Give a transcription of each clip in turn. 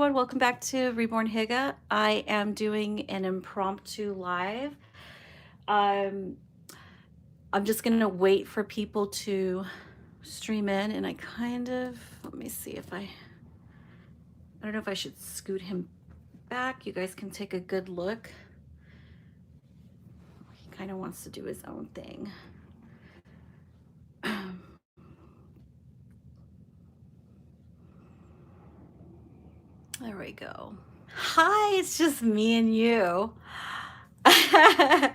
everyone, welcome back to Reborn Higa. I am doing an impromptu live. Um, I'm just gonna wait for people to stream in, and let me see if I don't know if I should scoot him back. You guys can take a good look. He kind of wants to do his own thing. There we go. Hi, it's just me and you. I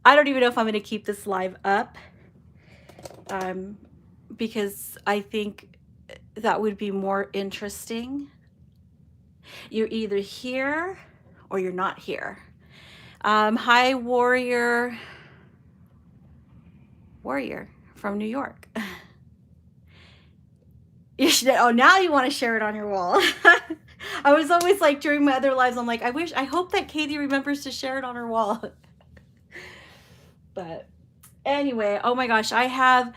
don't even know if I'm going to keep this live up because I think that would be more interesting. You're either here or you're not here. Hi, Warrior from New York. Oh, now you want to share it on your wall. I was always like during my other lives, I'm like, I hope that Katie remembers to share it on her wall. But anyway, oh my gosh, I have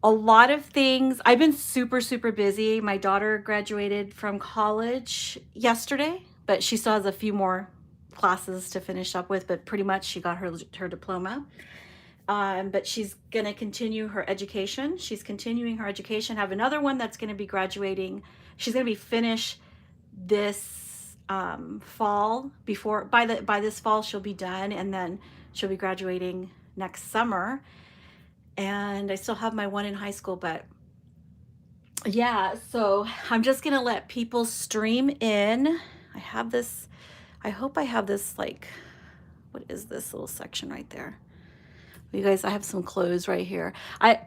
a lot of things. I've been super, super busy. My daughter graduated from college yesterday, but she still has a few more classes to finish up with, but pretty much she got her diploma. But she's going to continue her education. She's continuing her education. Have another one that's going to be graduating. She's going to be finished this fall. By this fall she'll be done, and then she'll be graduating next summer. And I still have my one in high school, but yeah, so I'm just gonna let people stream in. I hope I have this, like, what is this little section right there? You guys, I have some clothes right here. I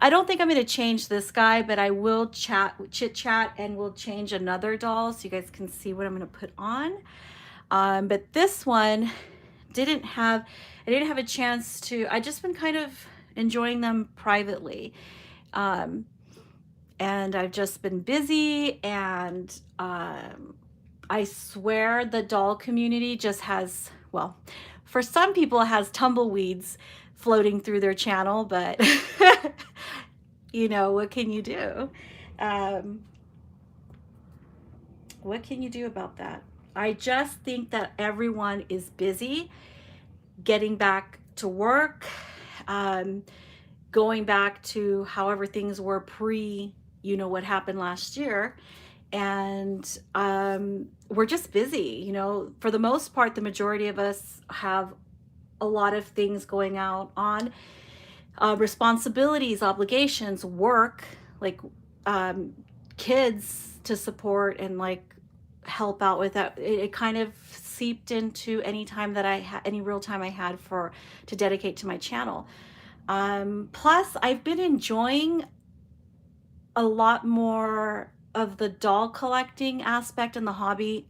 don't think I'm gonna change this guy, but I will chit chat, and we'll change another doll so you guys can see what I'm gonna put on. But this one I didn't have a chance to. I just been kind of enjoying them privately, and I've just been busy, and I swear the doll community just has, well, for some people it has tumbleweeds floating through their channel, but you know, what can you do? What can you do about that? I just think that everyone is busy getting back to work, going back to however things were pre, you know, what happened last year. And we're just busy, you know, for the most part. The majority of us have a lot of things going out on, responsibilities, obligations, work, like kids to support and like help out with that. It kind of seeped into any time that I had, any real time I had to dedicate to my channel. Plus I've been enjoying a lot more of the doll collecting aspect in the hobby,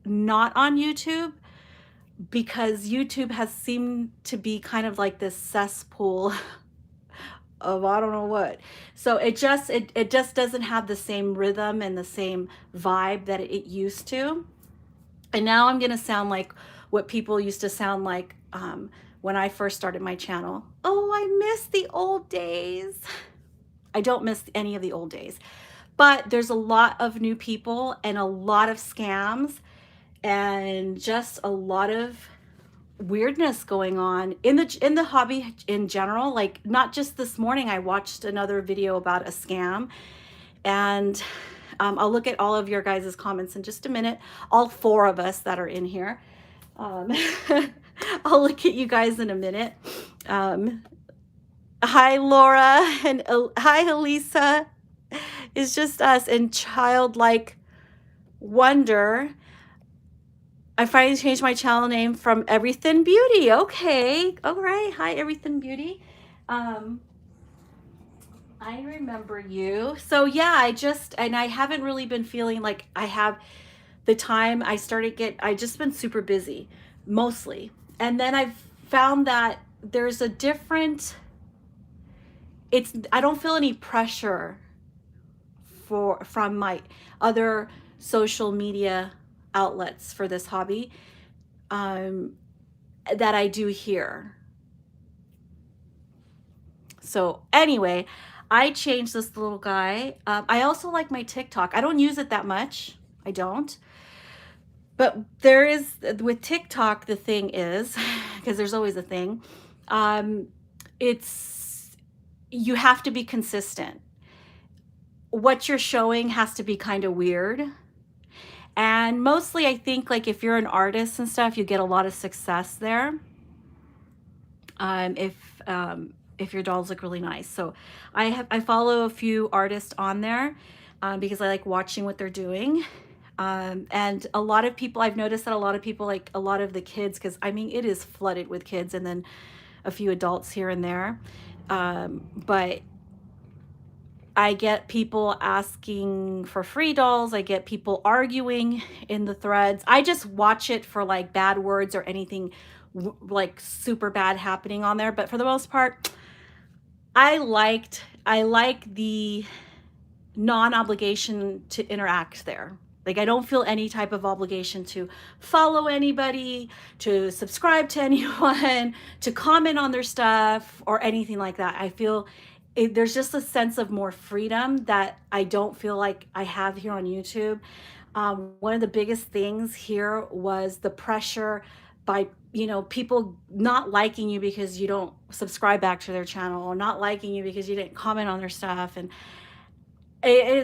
not on YouTube, because YouTube has seemed to be kind of like this cesspool of I don't know what. So it just doesn't have the same rhythm and the same vibe that it used to. And now I'm gonna sound like what people used to sound like when I first started my channel. Oh, I miss the old days. I don't miss any of the old days, but there's a lot of new people and a lot of scams and just a lot of weirdness going on in the hobby in general. Like, not just this morning, I watched another video about a scam, and I'll look at all of your guys' comments in just a minute, all 4 of us that are in here. I'll look at you guys in a minute. Hi, Laura, and hi, Elisa. It's just us and childlike wonder. I finally changed my channel name from Everything Beauty. Okay, all right. Hi, Everything Beauty. I remember you. So yeah, I haven't really been feeling like I have the time. I just been super busy, mostly. And then I've found that there's a different, I don't feel any pressure from my other social media outlets for this hobby that I do here. So anyway, I changed this little guy. I also like my TikTok. I don't use it that much. I don't. But there is, with TikTok, the thing is, because there's always a thing, um, it's, you have to be consistent. What you're showing has to be kind of weird. And mostly, I think, like, if you're an artist and stuff, you get a lot of success there. Um, if if your dolls look really nice. So I follow a few artists on there because I like watching what they're doing. And a lot of people, I've noticed that a lot of people, like a lot of the kids, because I mean, it is flooded with kids and then a few adults here and there. But I get people asking for free dolls. I get people arguing in the threads. I just watch it for like bad words or anything like super bad happening on there. But for the most part, I like the non-obligation to interact there. Like, I don't feel any type of obligation to follow anybody, to subscribe to anyone, to comment on their stuff or anything like that. I feel there's just a sense of more freedom that I don't feel like I have here on YouTube. One of the biggest things here was the pressure by, you know, people not liking you because you don't subscribe back to their channel, or not liking you because you didn't comment on their stuff. And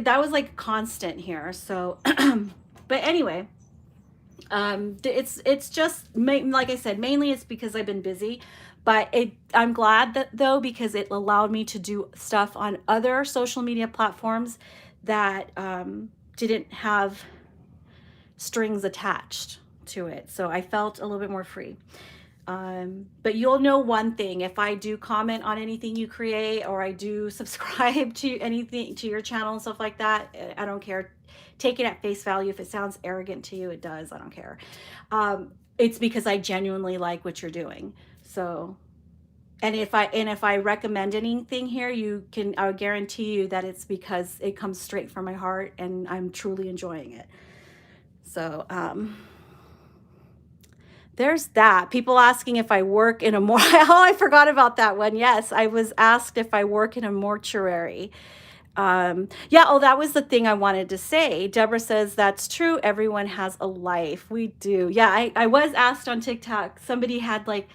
that was like constant here. So, but anyway, it's just, like I said, mainly it's because I've been busy, but I'm glad that, though, because it allowed me to do stuff on other social media platforms that didn't have strings attached to it. So I felt a little bit more free. But you'll know one thing: if I do comment on anything you create, or I do subscribe to anything, to your channel and stuff like that, I don't care. Take it at face value. If it sounds arrogant to you, it does. I don't care. It's because I genuinely like what you're doing. So, and if I recommend anything here, I would guarantee you that it's because it comes straight from my heart and I'm truly enjoying it. So, there's that. People asking if I work in a oh, I forgot about that one. Yes, I was asked if I work in a mortuary. Yeah, oh, that was the thing I wanted to say. Deborah says that's true. Everyone has a life. We do. Yeah, I was asked on TikTok. Somebody had like,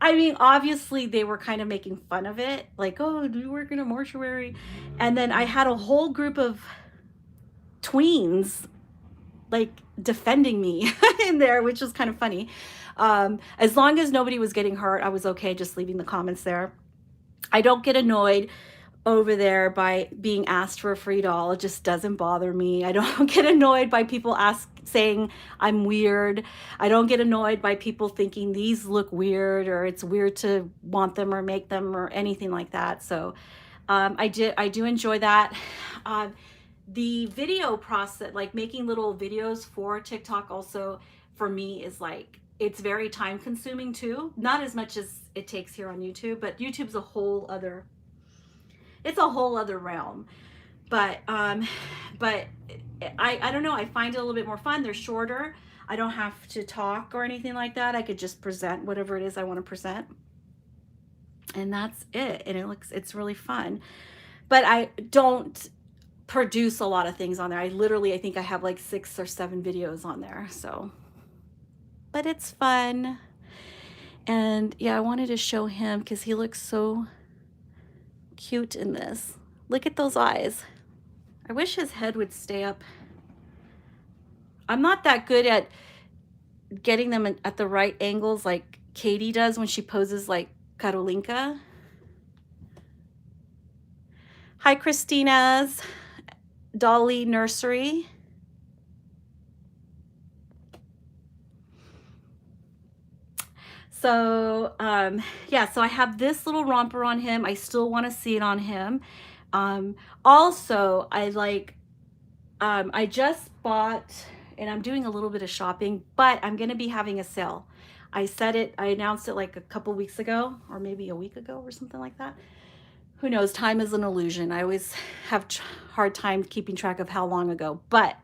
I mean, obviously they were kind of making fun of it. Like, oh, do you work in a mortuary? And then I had a whole group of tweens like defending me in there, which was kind of funny. As long as nobody was getting hurt, I was okay just leaving the comments there. I don't get annoyed over there by being asked for a free doll. It just doesn't bother me. I don't get annoyed by people saying I'm weird. I don't get annoyed by people thinking these look weird, or it's weird to want them or make them or anything like that. So I do enjoy that. The video process, like making little videos for TikTok, also for me is like, it's very time consuming too. Not as much as it takes here on YouTube, but YouTube's a whole other, it's a whole other realm. But I don't know, I find it a little bit more fun. They're shorter. I don't have to talk or anything like that. I could just present whatever it is I want to present. And that's it. And it's really fun. But I don't produce a lot of things on there. I think I have like 6 or 7 videos on there. So, but it's fun. And yeah, I wanted to show him because he looks so cute in this. Look at those eyes. I wish his head would stay up. I'm not that good at getting them at the right angles like Katie does when she poses like Karolinka. Hi, Christina's Dolly Nursery. So yeah, so I have this little romper on him. I still want to see it on him. Also, I just bought, and I'm doing a little bit of shopping, but I'm going to be having a sale. I announced it like a couple weeks ago, or maybe a week ago or something like that. Who knows? Time is an illusion. I always have hard time keeping track of how long ago, but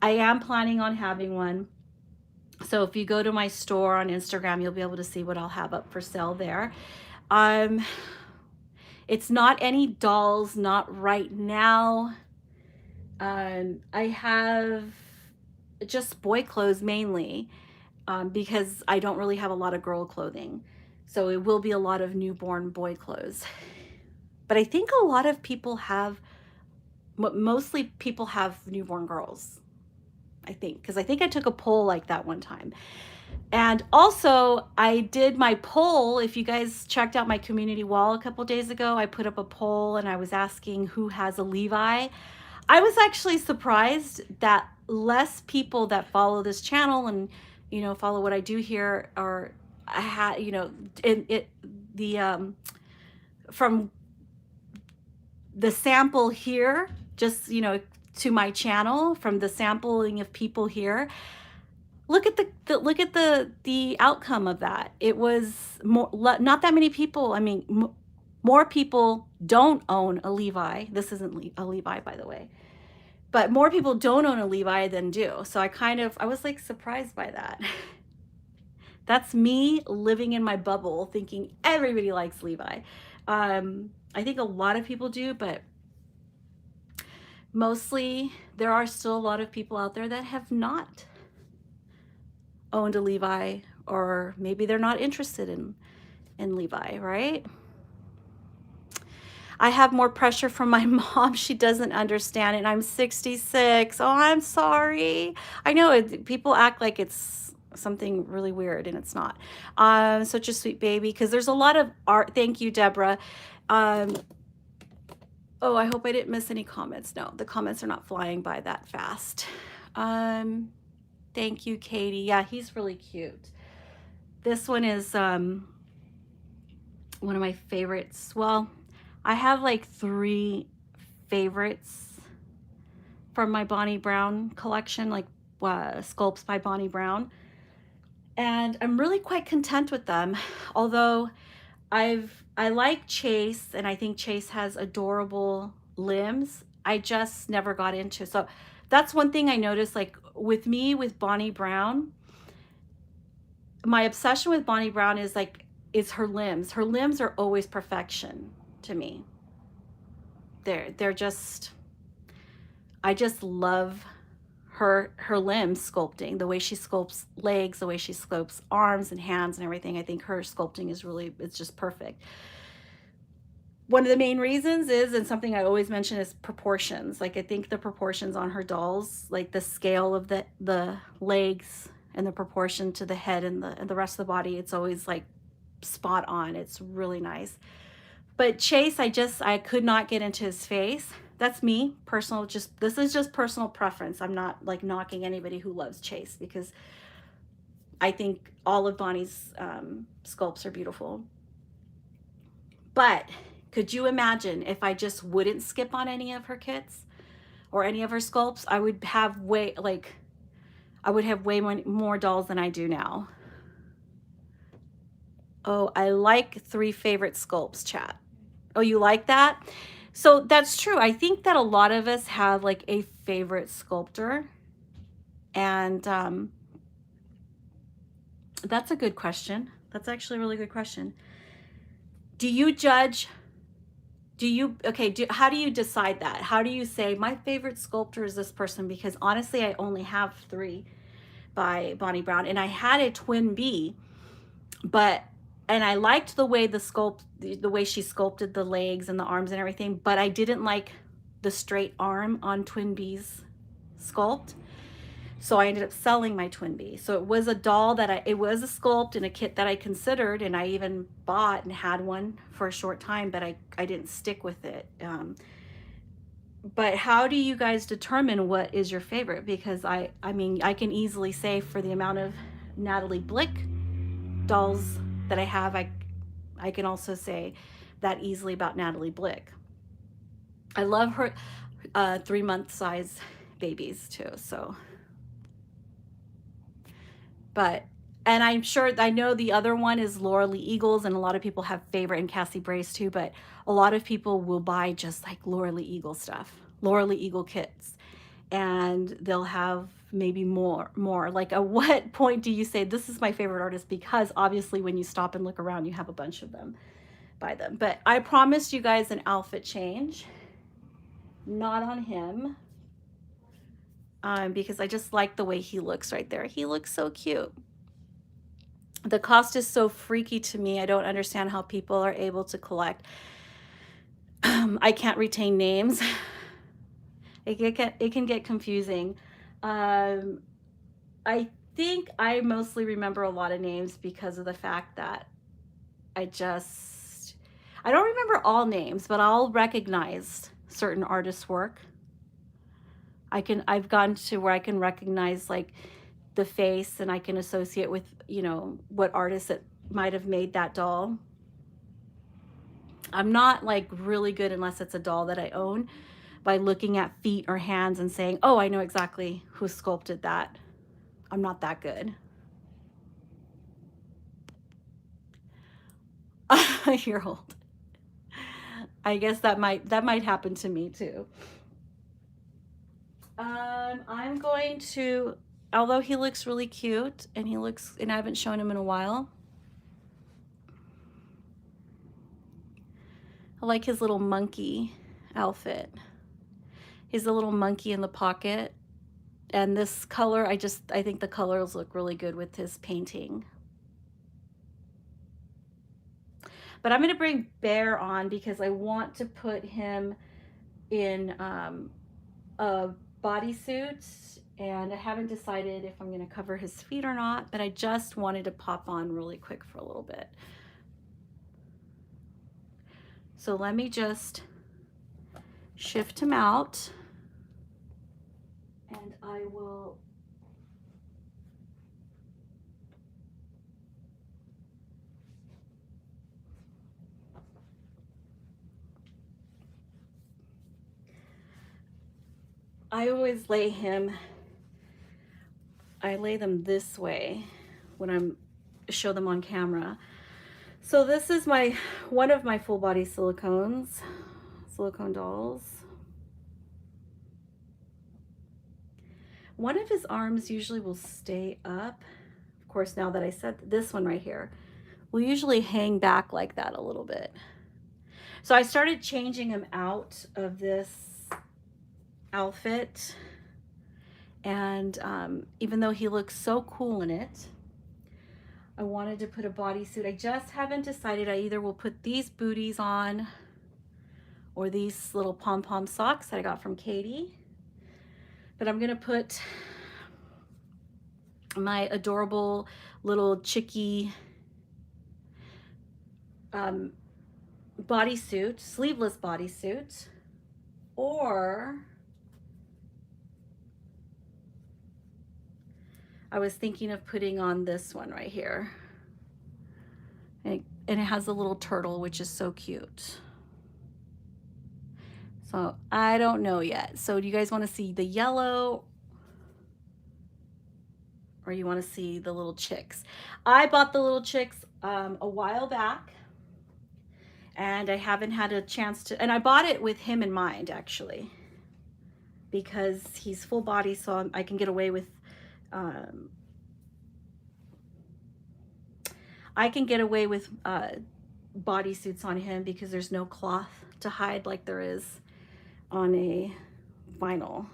I am planning on having one. So if you go to my store on Instagram, you'll be able to see what I'll have up for sale there. It It's not any dolls, not right now. I have just boy clothes mainly, because I don't really have a lot of girl clothing. So it will be a lot of newborn boy clothes. But I think a lot of people have, mostly people have newborn girls, I think, because I think I took a poll like that one time. And also, I did my poll. If you guys checked out my community wall a couple days ago, I put up a poll and I was asking who has a Levi. I was actually surprised that less people that follow this channel and, you know, follow what I do here are, I had, you know, from the sample here, just, you know, to my channel, from the sampling of people here, look at the outcome of that. It was more, not that many people. I mean, more people don't own a Levi. This isn't a Levi, by the way, but more people don't own a Levi than do. So I was like surprised by that. That's me living in my bubble thinking everybody likes Levi. I think a lot of people do, but mostly there are still a lot of people out there that have not owned a Levi, or maybe they're not interested in Levi, right? I have more pressure from my mom. She doesn't understand it. I'm 66. Oh, I'm sorry. I know people act like it's something really weird, and it's not. Such a sweet baby, because there's a lot of art. Thank you, Deborah. Oh, I hope I didn't miss any comments. No, the comments are not flying by that fast. Thank you, Katie. Yeah, he's really cute. This one is one of my favorites. Well, I have like 3 favorites from my Bonnie Brown collection, like sculpts by Bonnie Brown. And I'm really quite content with them. Although I like Chase, and I think Chase has adorable limbs. I just never got into. So that's one thing I noticed, like with me, with Bonnie Brown, my obsession with Bonnie Brown is her limbs. Her limbs are always perfection to me. They're just, I just love her limbs sculpting, the way she sculpts legs, the way she sculpts arms and hands and everything. I think her sculpting is really, it's just perfect. One of the main reasons is, and something I always mention, is proportions. Like, I think the proportions on her dolls, like the scale of the legs and the proportion to the head and the rest of the body, it's always like spot on. It's really nice. But Chase, I could not get into his face. That's me, personal, this is just personal preference. I'm not like knocking anybody who loves Chase, because I think all of Bonnie's sculpts are beautiful. But could you imagine if I just wouldn't skip on any of her kits or any of her sculpts? I would have way more dolls than I do now. Oh, I like 3 favorite sculpts, chat. Oh, you like that? So that's true. I think that a lot of us have like a favorite sculptor. And that's a good question. That's actually a really good question. Do you judge? How do you decide that? How do you say my favorite sculptor is this person? Because honestly, I only have 3 by Bonnie Brown, and I had a twin B, and I liked the way the way she sculpted the legs and the arms and everything, but I didn't like the straight arm on twin B's sculpt. So I ended up selling my twin B. So it was a doll it was a sculpt and a kit that I considered, and I even bought and had one for a short time, but I didn't stick with it. But how do you guys determine what is your favorite? Because I mean, I can easily say, for the amount of Natalie Blick dolls that I have, I can also say that easily about Natalie Blick. I love her 3-month size babies too. So, and I'm sure, I know the other one is Laura Lee Eagles, and a lot of people have favorite, and Cassie Brace too, but a lot of people will buy just like Laura Lee Eagle stuff, Laura Lee Eagle kits, and they'll have maybe more. Like, at what point do you say this is my favorite artist? Because obviously when you stop and look around, you have a bunch of them. buy them. But I promised you guys an outfit change, not on him, because I just like the way he looks right there. He looks so cute. The cost is so freaky to me. I don't understand how people are able to collect. I can't retain names. It can get confusing. I think I mostly remember a lot of names because of the fact that I don't remember all names, but I'll recognize certain artists' work. I've gotten to where I can recognize like the face, and I can associate with, you know, what artist that might have made that doll. I'm not like really good unless it's a doll that I own by looking at feet or hands and saying, oh, I know exactly who sculpted that. I'm not that good. A year old. I guess that might happen to me too. I'm going to, although he looks really cute and I haven't shown him in a while. I like his little monkey outfit. He's a little monkey in the pocket. And this color, I think the colors look really good with his painting. But I'm going to bring Bear on because I want to put him in a bodysuit, and I haven't decided if I'm going to cover his feet or not, but I just wanted to pop on really quick for a little bit. So let me just shift him out, and I will always I lay them this way when show them on camera. So this is one of my full body silicone dolls. One of his arms usually will stay up. Of course, now that I said this one right here will usually hang back like that a little bit. So I started changing him out of this outfit, and even though he looks so cool in it, I wanted to put a bodysuit. I just haven't decided. I either will put these booties on or these little pom-pom socks that I got from Katie, but I'm gonna put my adorable little chickie bodysuit, sleeveless bodysuit, or I was thinking of putting on this one right here. And it has a little turtle, which is so cute. So I don't know yet. So do you guys want to see the yellow, or you want to see the little chicks? I bought the little chicks a while back, and I haven't had a chance to, and I bought it with him in mind actually, because he's full body, so I can get away with bodysuits on him because there's no cloth to hide like there is on a vinyl.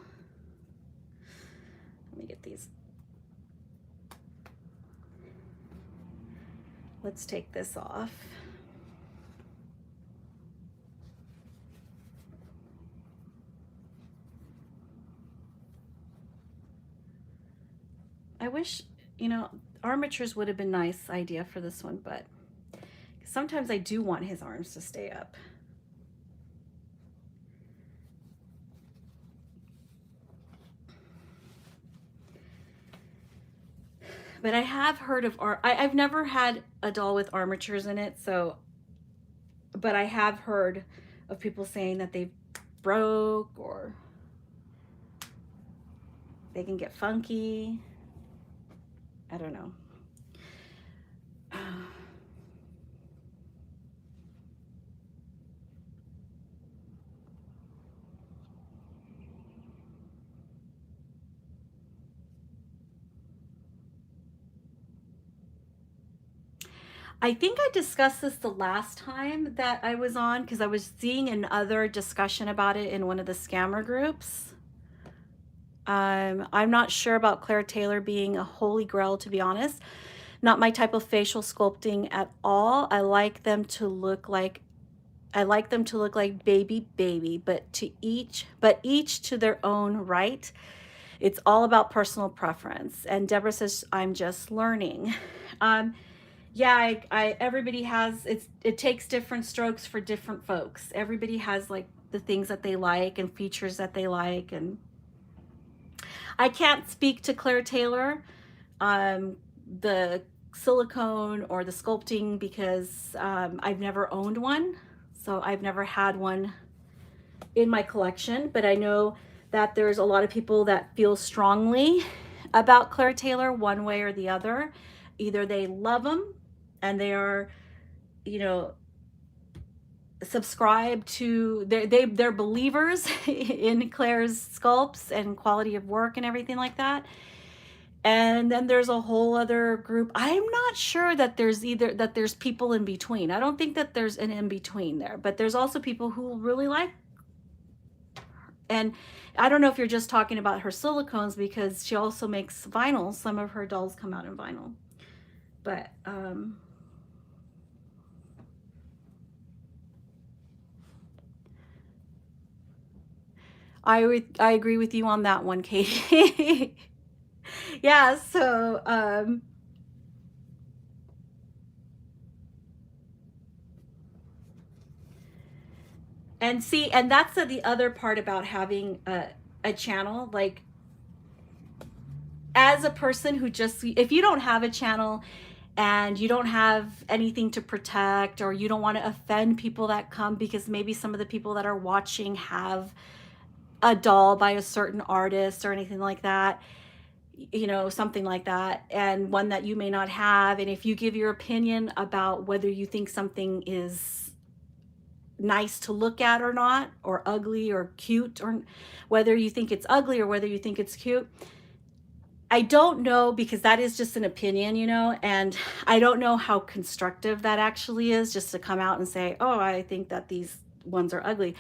Let me get these. Let's take this off. I wish, you know, armatures would have been a nice idea for this one, but sometimes I do want his arms to stay up. But I have heard of I've never had a doll with armatures in it, so, but I have heard of people saying that they broke or they can get funky. I don't know. I think I discussed this the last time that I was on because I was seeing another discussion about it in one of the scammer groups. I'm not sure about Claire Taylor being a holy grail, to be honest. Not my type of facial sculpting at all. I like them to look like baby, but each to their own right. It's all about personal preference. And Deborah says, I'm just learning. Um, yeah, everybody has, it takes different strokes for different folks. Everybody has like the things that they like and features that they like. And I can't speak to Claire Taylor, the silicone or the sculpting, because I've never owned one. So I've never had one in my collection, but I know that there's a lot of people that feel strongly about Claire Taylor one way or the other. Either they love them and they are, you know, subscribe to, they're believers in Claire's sculpts and quality of work and everything like that. And then there's a whole other group. I'm not sure that there's people in between. I don't think that there's an in between there, but there's also people who really like. And I don't know if you're just talking about her silicones, because she also makes vinyl. Some of her dolls come out in vinyl. But I agree with you on that one, Katie. Yeah, so and see, and that's the other part about having a channel. Like, as a person who just, if you don't have a channel and you don't have anything to protect, or you don't want to offend people that come, because maybe some of the people that are watching have a doll by a certain artist or anything like that, you know, something like that, and one that you may not have. And if you give your opinion about whether you think something is nice to look at or not, or ugly or cute, or whether you think it's ugly or whether you think it's cute, I don't know, because that is just an opinion, you know, and I don't know how constructive that actually is, just to come out and say, oh, I think that these ones are ugly.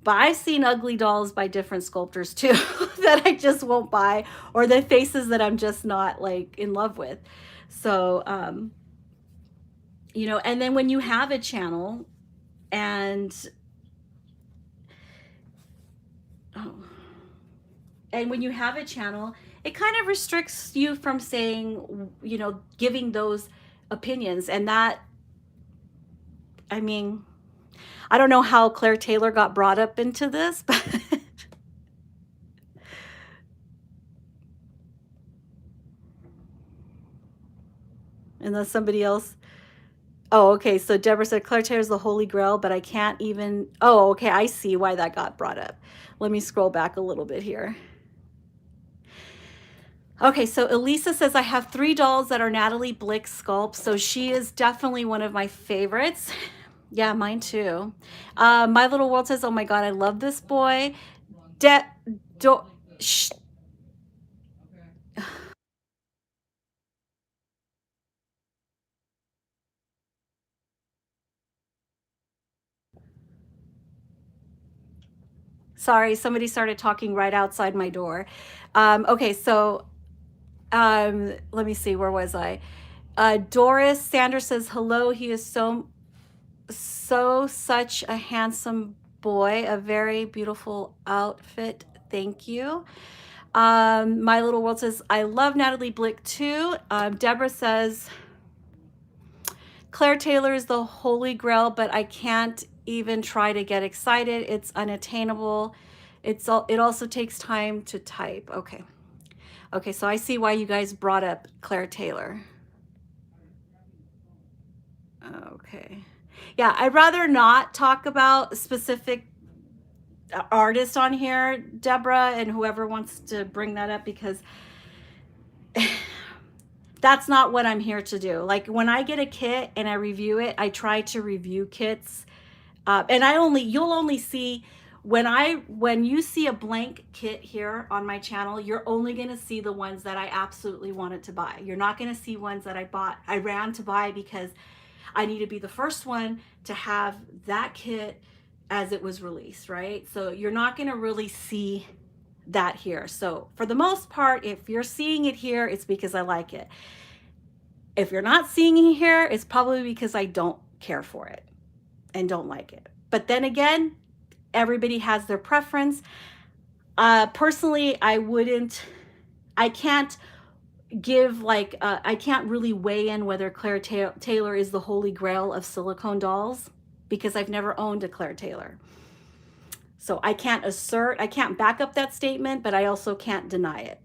But I've seen ugly dolls by different sculptors too that I just won't buy, or the faces that I'm just not like in love with. So, you know, and then when you have a channel and, oh, and when you have a channel, it kind of restricts you from saying, you know, giving those opinions. And that, I mean, I don't know how Claire Taylor got brought up into this, but unless somebody else. Oh, okay. So Deborah said Claire Taylor's the Holy Grail, but I can't even. Oh, okay. I see why that got brought up. Let me scroll back a little bit here. Okay, so Elisa says, I have 3 dolls that are Natalie Blick sculpts. So she is definitely one of my favorites. Yeah, mine too. My Little World says, oh my God, I love this boy. Shh. Sorry, somebody started talking right outside my door. Okay, so let me see, where was I? Doris Sanders says, hello, he is such a handsome boy, a very beautiful outfit. Thank you. My Little World says, I love Natalie Blick too. Deborah says, Claire Taylor is the holy grail, but I can't even try to get excited. It's unattainable. It also takes time to type. Okay. Okay, so I see why you guys brought up Claire Taylor. Okay. Yeah, I'd rather not talk about specific artists on here, Deborah, and whoever wants to bring that up, because that's not what I'm here to do. Like, when I get a kit and I review it, I try to review kits. And you'll only see, when you see a blank kit here on my channel, you're only going to see the ones that I absolutely wanted to buy. You're not going to see ones that I ran to buy because I need to be the first one to have that kit as it was released, right? So you're not going to really see that here. So for the most part, if you're seeing it here, it's because I like it. If you're not seeing it here, it's probably because I don't care for it and don't like it. But then again, everybody has their preference. Personally, I can't give I can't really weigh in whether Claire Taylor is the holy grail of silicone dolls because I've never owned a Claire Taylor. So I can't back up that statement, but I also can't deny it.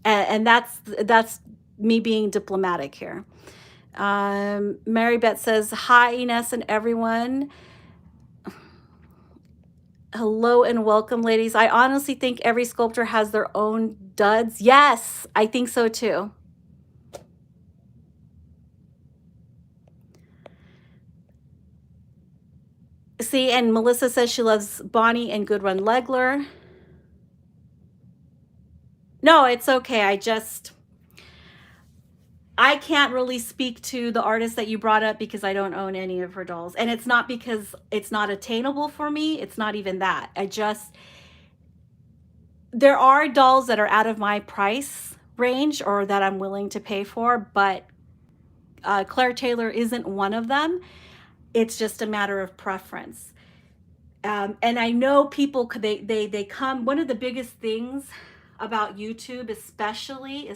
And that's me being diplomatic here. Mary Beth says, hi, Ines and everyone. Hello and welcome, ladies. I honestly think every sculptor has their own duds. Yes, I think so too. See, and Melissa says she loves Bonnie and Goodrun Legler. No, it's okay. I can't really speak to the artist that you brought up because I don't own any of her dolls. And it's not because it's not attainable for me. It's not even that. There are dolls that are out of my price range or that I'm willing to pay for, but Claire Taylor isn't one of them. It's just a matter of preference. And I know people, they come, one of the biggest things about YouTube, especially,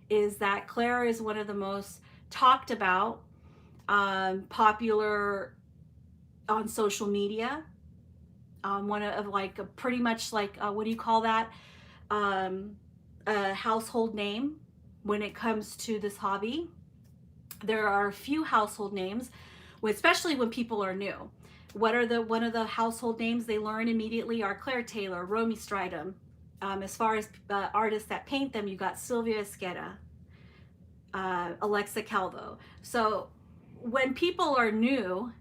is that Claire is one of the most talked about, popular on social media. One of like pretty much like, what do you call that? A household name when it comes to this hobby. There are a few household names, especially when people are new. One of the household names they learn immediately are Claire Taylor, Romy Stridham. As far as artists that paint them, you got Sylvia Esqueda, Alexa Calvo. So when people are new,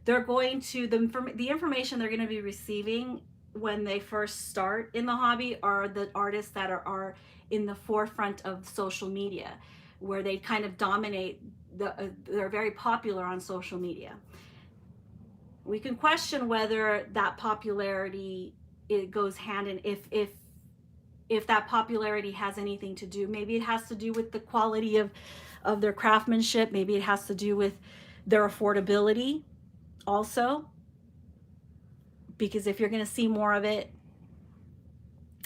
they're going to, the information they're going to be receiving when they first start in the hobby are the artists that are in the forefront of social media, where they kind of dominate, they're very popular on social media. We can question whether that popularity, it goes hand in, if that popularity has anything to do, maybe it has to do with the quality of their craftsmanship, maybe it has to do with their affordability also, because if you're going to see more of it,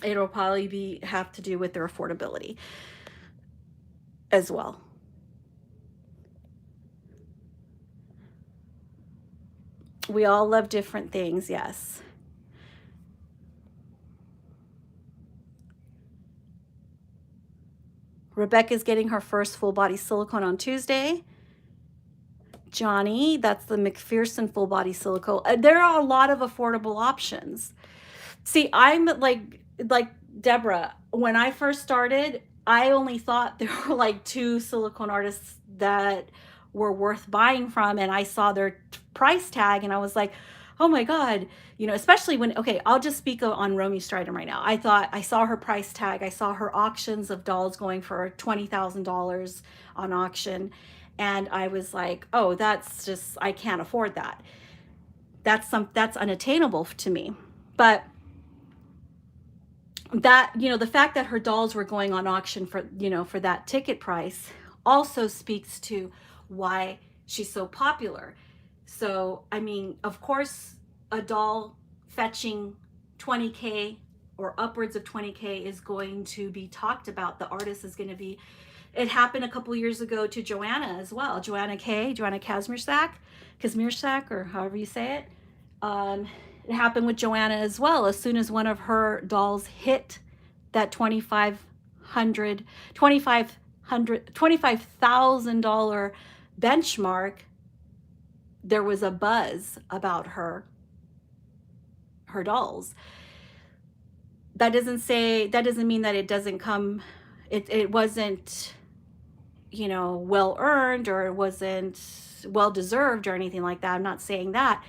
it'll probably have to do with their affordability as well. We all love different things, yes. Rebecca's getting her first full body silicone on Tuesday. Johnny, that's the McPherson full body silicone. There are a lot of affordable options. See, I'm like Deborah, when I first started, I only thought there were like 2 silicone artists that were worth buying from, and I saw their price tag and I was like, oh my God, you know, especially when, okay, I'll just speak on Romy Stridham right now. I saw her price tag. I saw her auctions of dolls going for $20,000 on auction. And I was like, oh, that's just, I can't afford that. That's unattainable to me. But that, you know, the fact that her dolls were going on auction for, you know, for that ticket price also speaks to why she's so popular. So, I mean, of course, a doll fetching 20K or upwards of 20K is going to be talked about. The artist is going to be, it happened a couple years ago to Joanna as well. Joanna Kazmierczak, or however you say it. It happened with Joanna as well. As soon as one of her dolls hit that $25,000 benchmark, there was a buzz about her dolls. That doesn't mean that it doesn't come, it wasn't, you know, well earned, or it wasn't well deserved or anything like that. I'm not saying that,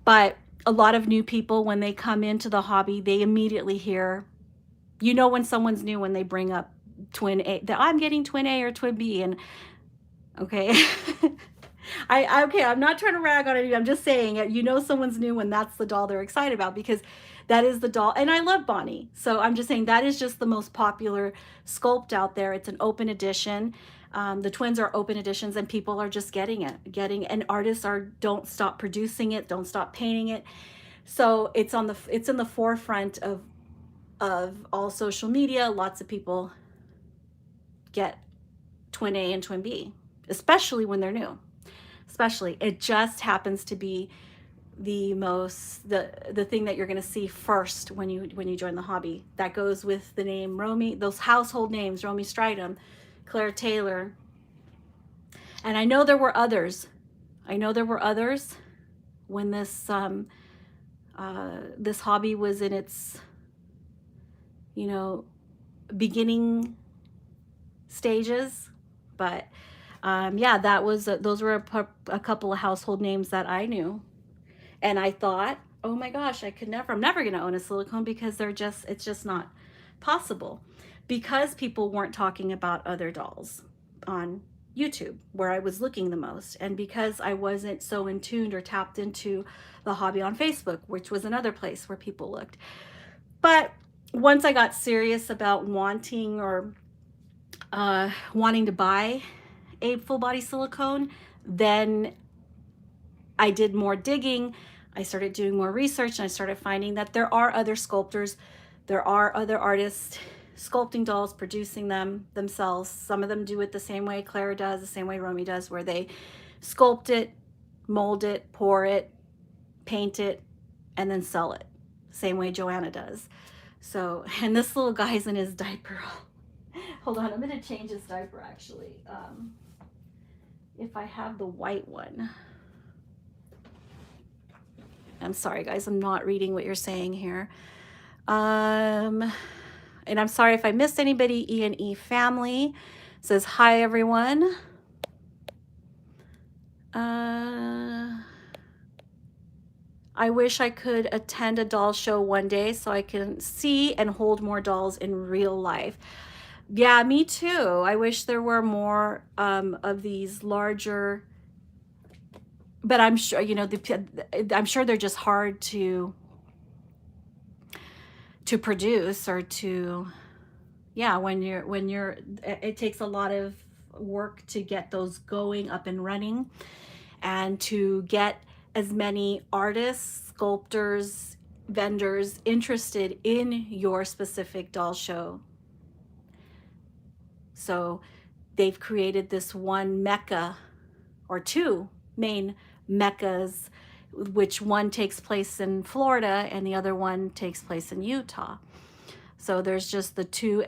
but a lot of new people, when they come into the hobby, they immediately hear You know when someone's new when they bring up twin A, that I'm getting twin A or twin B, and okay. Okay, I'm not trying to rag on it. I'm just saying it. You know someone's new when that's the doll they're excited about, because that is the doll. And I love Bonnie. So I'm just saying that is just the most popular sculpt out there. It's an open edition. The twins are open editions, and people are just getting it, and artists don't stop producing it, don't stop painting it. So it's in the forefront of all social media. Lots of people get twin A and twin B, especially when they're new. Especially, it just happens to be the thing that you're going to see first when you join the hobby. That goes with the name Romy, those household names: Romy Stridham, Claire Taylor. And I know there were others. When this this hobby was in its, beginning stages. But yeah, those were a couple of household names that I knew. And I thought, oh my gosh, I'm never going to own a Silicone, because it's just not possible, because people weren't talking about other dolls on YouTube, where I was looking the most, and because I wasn't so in tuned or tapped into the hobby on Facebook, which was another place where people looked. But once I got serious about wanting to buy a full body Silicone, then I did more digging. I started doing more research, and I started finding that there are other sculptors, there are other artists sculpting dolls, producing them themselves. Some of them do it the same way Clara does, the same way Romy does, where they sculpt it, mold it, pour it, paint it, and then sell it. Same way Joanna does. So, and this little guy's in his diaper. Hold on, I'm going to change his diaper actually. If I have the white one. I'm sorry, guys, I'm not reading what you're saying here. And I'm sorry if I missed anybody. E&E family says, hi, everyone. I wish I could attend a doll show one day so I can see and hold more dolls in real life. Yeah, me too. I wish there were more of these larger, but I'm sure, I'm sure they're just hard to produce, or it takes a lot of work to get those going, up and running, and to get as many artists, sculptors, vendors interested in your specific doll show. So they've created this one mecca, or two main meccas, which one takes place in Florida and the other one takes place in Utah. So there's just the two,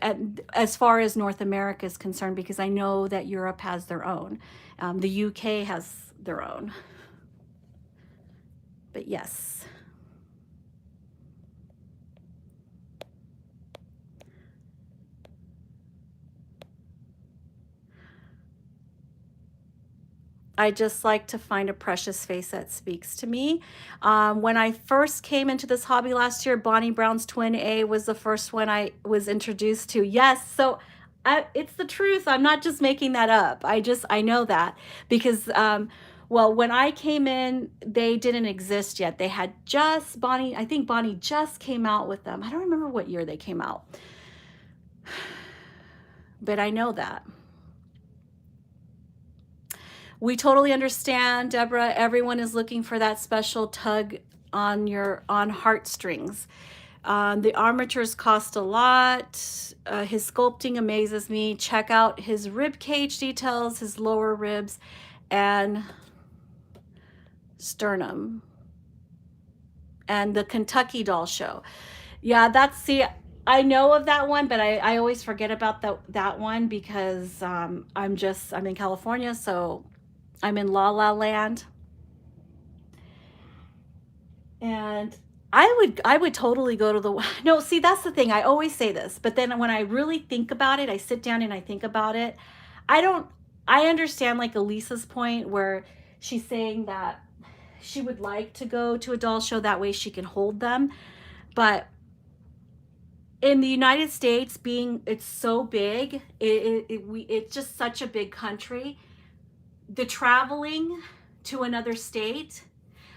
as far as North America is concerned, because I know that Europe has their own. The UK has their own. But yes. I just like to find a precious face that speaks to me. When I first came into this hobby last year, Bonnie Brown's Twin A was the first one I was introduced to. Yes, so it's the truth. I'm not just making that up. I know that, because well, when I came in, they didn't exist yet. They had just I think Bonnie just came out with them. I don't remember what year they came out, but I know that. We totally understand, Deborah. Everyone is looking for that special tug on heartstrings. The armatures cost a lot. His sculpting amazes me. Check out his rib cage details, his lower ribs, and sternum. And the Kentucky doll show. Yeah, I know of that one, but I always forget about that one, because I'm in California, so I'm in La La Land. And I would totally go to no, see, that's the thing. I always say this, but then when I really think about it, I sit down and I think about it. I understand, like, Elisa's point, where she's saying that she would like to go to a doll show, that way she can hold them. But in the United States, being it's so big, it's just such a big country. The traveling to another state,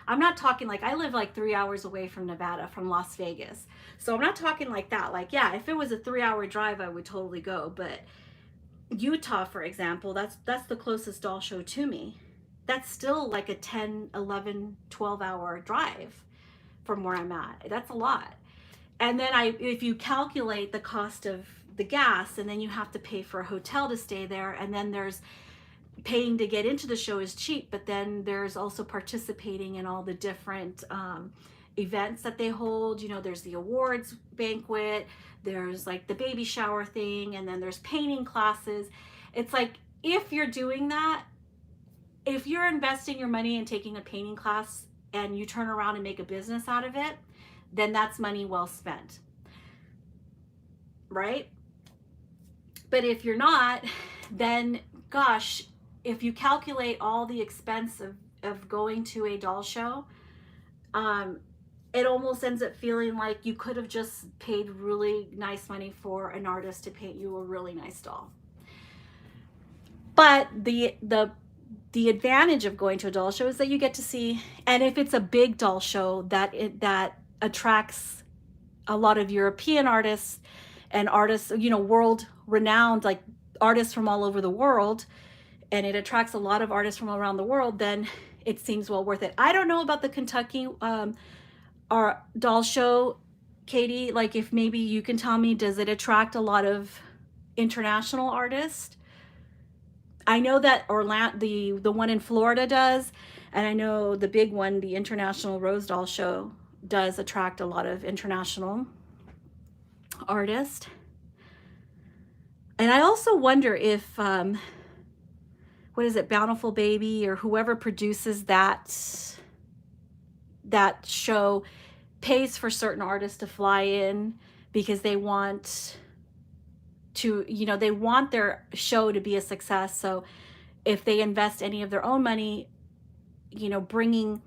I'm not talking like I live like 3 hours away from Nevada, from Las Vegas. So I'm not talking like that. Like, yeah, if it was a 3 hour drive, I would totally go. But Utah, for example, that's the closest doll show to me. That's still like a 10, 11, 12 hour drive from where I'm at. That's a lot. And then if you calculate the cost of the gas, and then you have to pay for a hotel to stay there, and then there's paying to get into the show is cheap, but then there's also participating in all the different events that they hold. You know, there's the awards banquet, there's like the baby shower thing, and then there's painting classes. It's like, if you're doing that, if you're investing your money in taking a painting class and you turn around and make a business out of it, then that's money well spent, right? But if you're not, then gosh, if you calculate all the expense of going to a doll show, it almost ends up feeling like you could have just paid really nice money for an artist to paint you a really nice doll. But the advantage of going to a doll show is that you get to see, and if it's a big doll show, that attracts a lot of European artists and artists, you know, world renowned, like artists from all over the world, and it attracts a lot of artists from around the world, then it seems well worth it. I don't know about the Kentucky our doll show, Katie, like if maybe you can tell me, does it attract a lot of international artists? I know that Orlando, the one in Florida does, and I know the big one, the International Rose Doll Show, does attract a lot of international artists. And I also wonder if what is it, Bountiful Baby or whoever produces that show pays for certain artists to fly in because they want to, you know, they want their show to be a success. So if they invest any of their own money, you know, bringing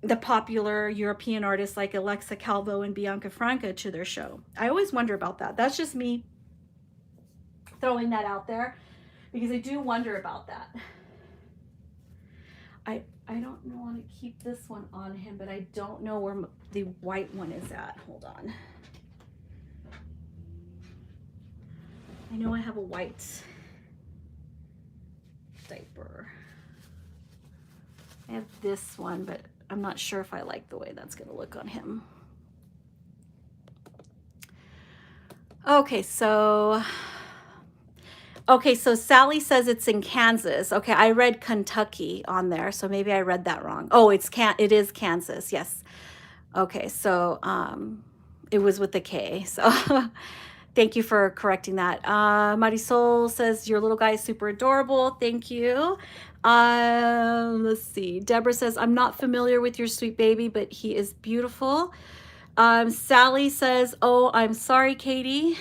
the popular European artists like Alexa Calvo and Bianca Franca to their show. I always wonder about that. That's just me throwing that out there, because I do wonder about that. I don't want to keep this one on him, but I don't know where the white one is at. Hold on. I know I have a white diaper. I have this one, but I'm not sure if I like the way that's going to look on him. Okay, so Sally says it's in Kansas. Okay, I read Kentucky on there, so maybe I read that wrong. Oh, it is Kansas. Yes. Okay, so it was with the K. So thank you for correcting that. Marisol says your little guy is super adorable. Thank you. Let's see. Deborah says, I'm not familiar with your sweet baby, but he is beautiful. Sally says, oh, I'm sorry, Katie.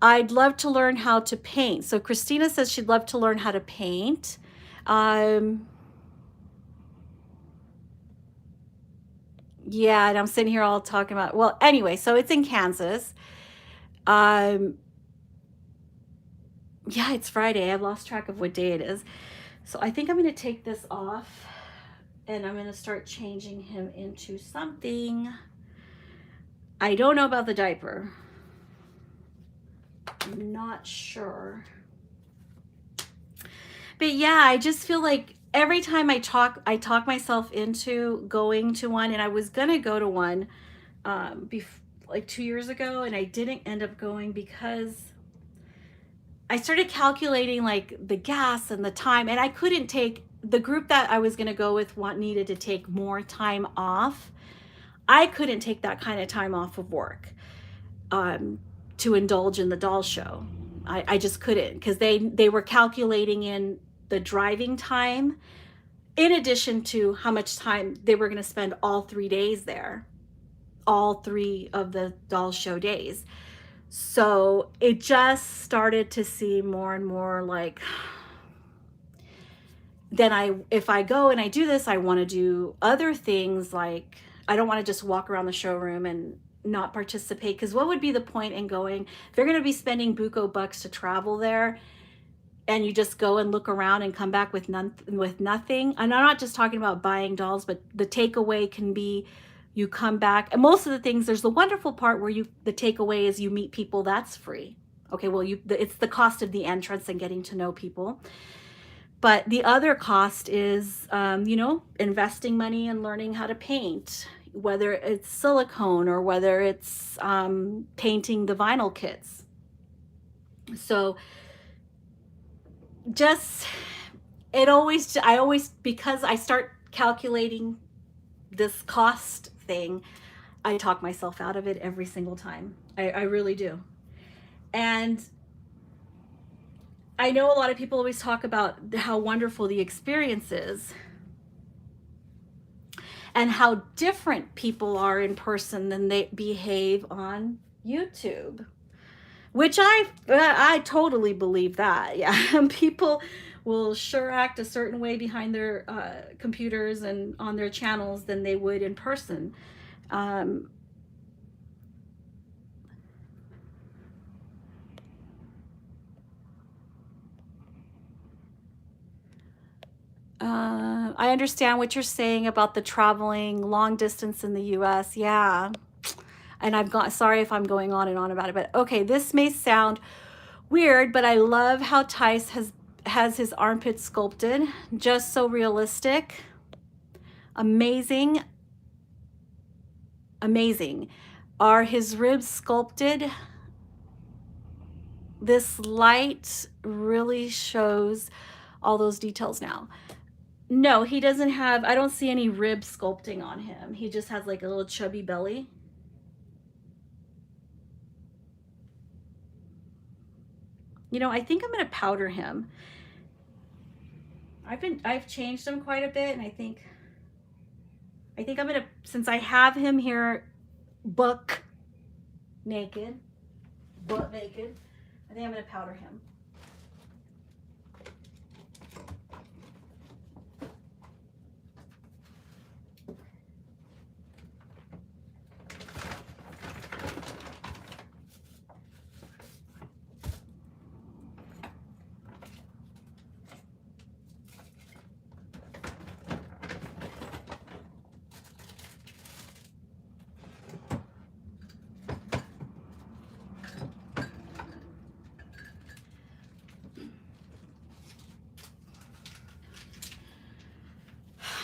I'd love to learn how to paint. So Christina says she'd love to learn how to paint. Yeah, and I'm sitting here all talking about, well, anyway, so it's in Kansas. Yeah, it's Friday. I've lost track of what day it is. So I think I'm going to take this off and I'm going to start changing him into something. I don't know about the diaper. I'm not sure. But yeah, I just feel like every time I talk myself into going to one, and I was going to go to one like 2 years ago, and I didn't end up going because I started calculating like the gas and the time, and I couldn't take the group that I was going to go with needed to take more time off. I couldn't take that kind of time off of work to indulge in the doll show. I just couldn't, because they were calculating in the driving time in addition to how much time they were going to spend all 3 days there, all 3 of the doll show days. So it just started to seem more and more like, then if I go and I do this, I want to do other things. Like I don't want to just walk around the showroom and not participate, because what would be the point in going if you're going to be spending buco bucks to travel there and you just go and look around and come back with nothing. And I'm not just talking about buying dolls, but the takeaway can be you come back, and most of the things, there's the wonderful part where the takeaway is you meet people. That's free. Okay, well, it's the cost of the entrance and getting to know people. But the other cost is, investing money and learning how to paint, whether it's silicone or whether it's painting the vinyl kits. So I always, because I start calculating this cost thing, I talk myself out of it every single time. I really do. And I know a lot of people always talk about how wonderful the experience is and how different people are in person than they behave on YouTube, which I totally believe that. Yeah, people will sure act a certain way behind their computers and on their channels than they would in person. I understand what you're saying about the traveling long distance in the US. Yeah. And sorry if I'm going on and on about it, but okay, this may sound weird, but I love how Tice has his armpit sculpted. Just so realistic. Amazing. Amazing. Are his ribs sculpted? This light really shows all those details now. No, he doesn't have, I don't see any rib sculpting on him. He just has like a little chubby belly. I think I'm going to powder him. I've changed him quite a bit, and I think I'm going to, since I have him here butt naked, I think I'm going to powder him.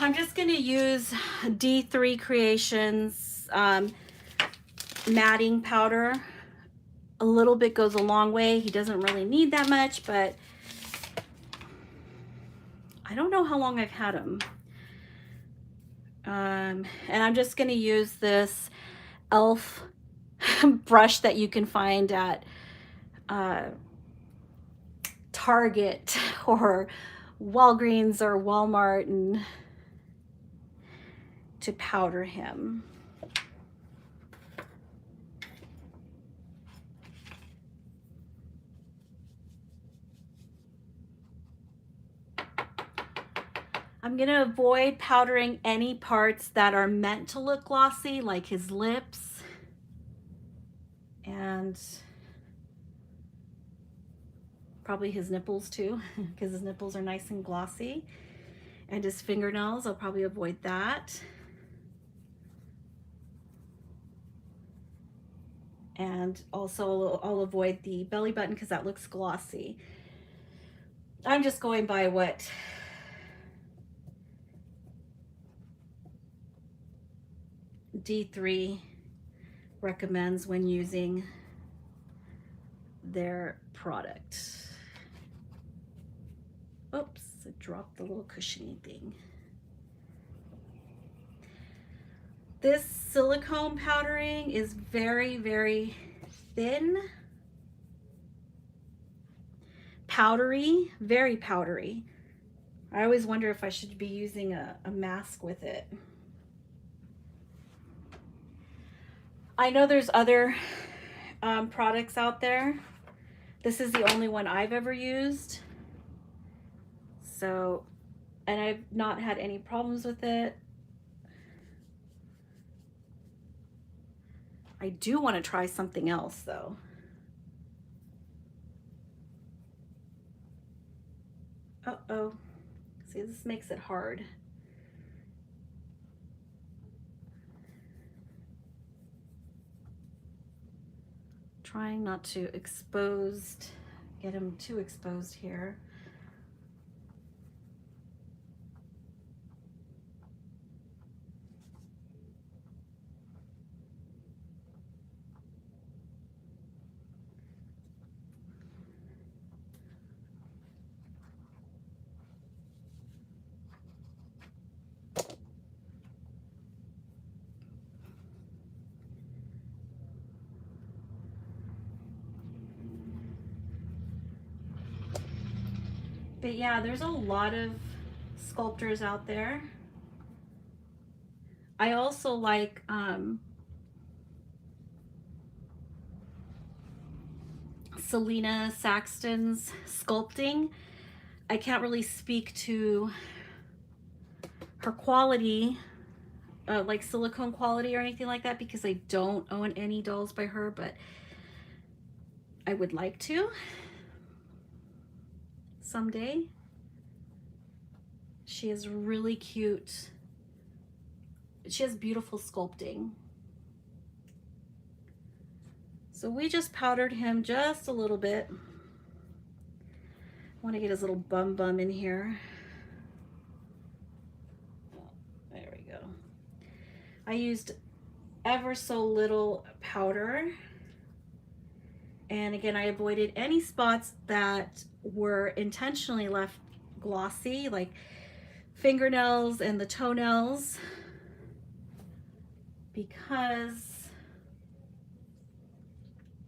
I'm just going to use D3 Creations matting powder. A little bit goes a long way. He doesn't really need that much, but I don't know how long I've had him. And I'm just going to use this e.l.f. brush that you can find at Target or Walgreens or Walmart, and to powder him. I'm going to avoid powdering any parts that are meant to look glossy, like his lips and probably his nipples too, because his nipples are nice and glossy. And his fingernails, I'll probably avoid that. And also I'll avoid the belly button because that looks glossy. I'm just going by what D3 recommends when using their product. Oops, I dropped the little cushiony thing. This silicone powdering is very, very thin, powdery, very powdery. I always wonder if I should be using a mask with it. I know there's other products out there. This is the only one I've ever used. So, and I've not had any problems with it. I do want to try something else though. Uh-oh. See, this makes it hard. Trying not to get him too exposed here. But yeah, there's a lot of sculptors out there. I also like Selena Saxton's sculpting. I can't really speak to her quality, like silicone quality or anything like that, because I don't own any dolls by her, but I would like to someday. She is really cute. She has beautiful sculpting. So we just powdered him just a little bit. I want to get his little bum in here. There we go. I used ever so little powder. And again, I avoided any spots that were intentionally left glossy, like fingernails and the toenails, because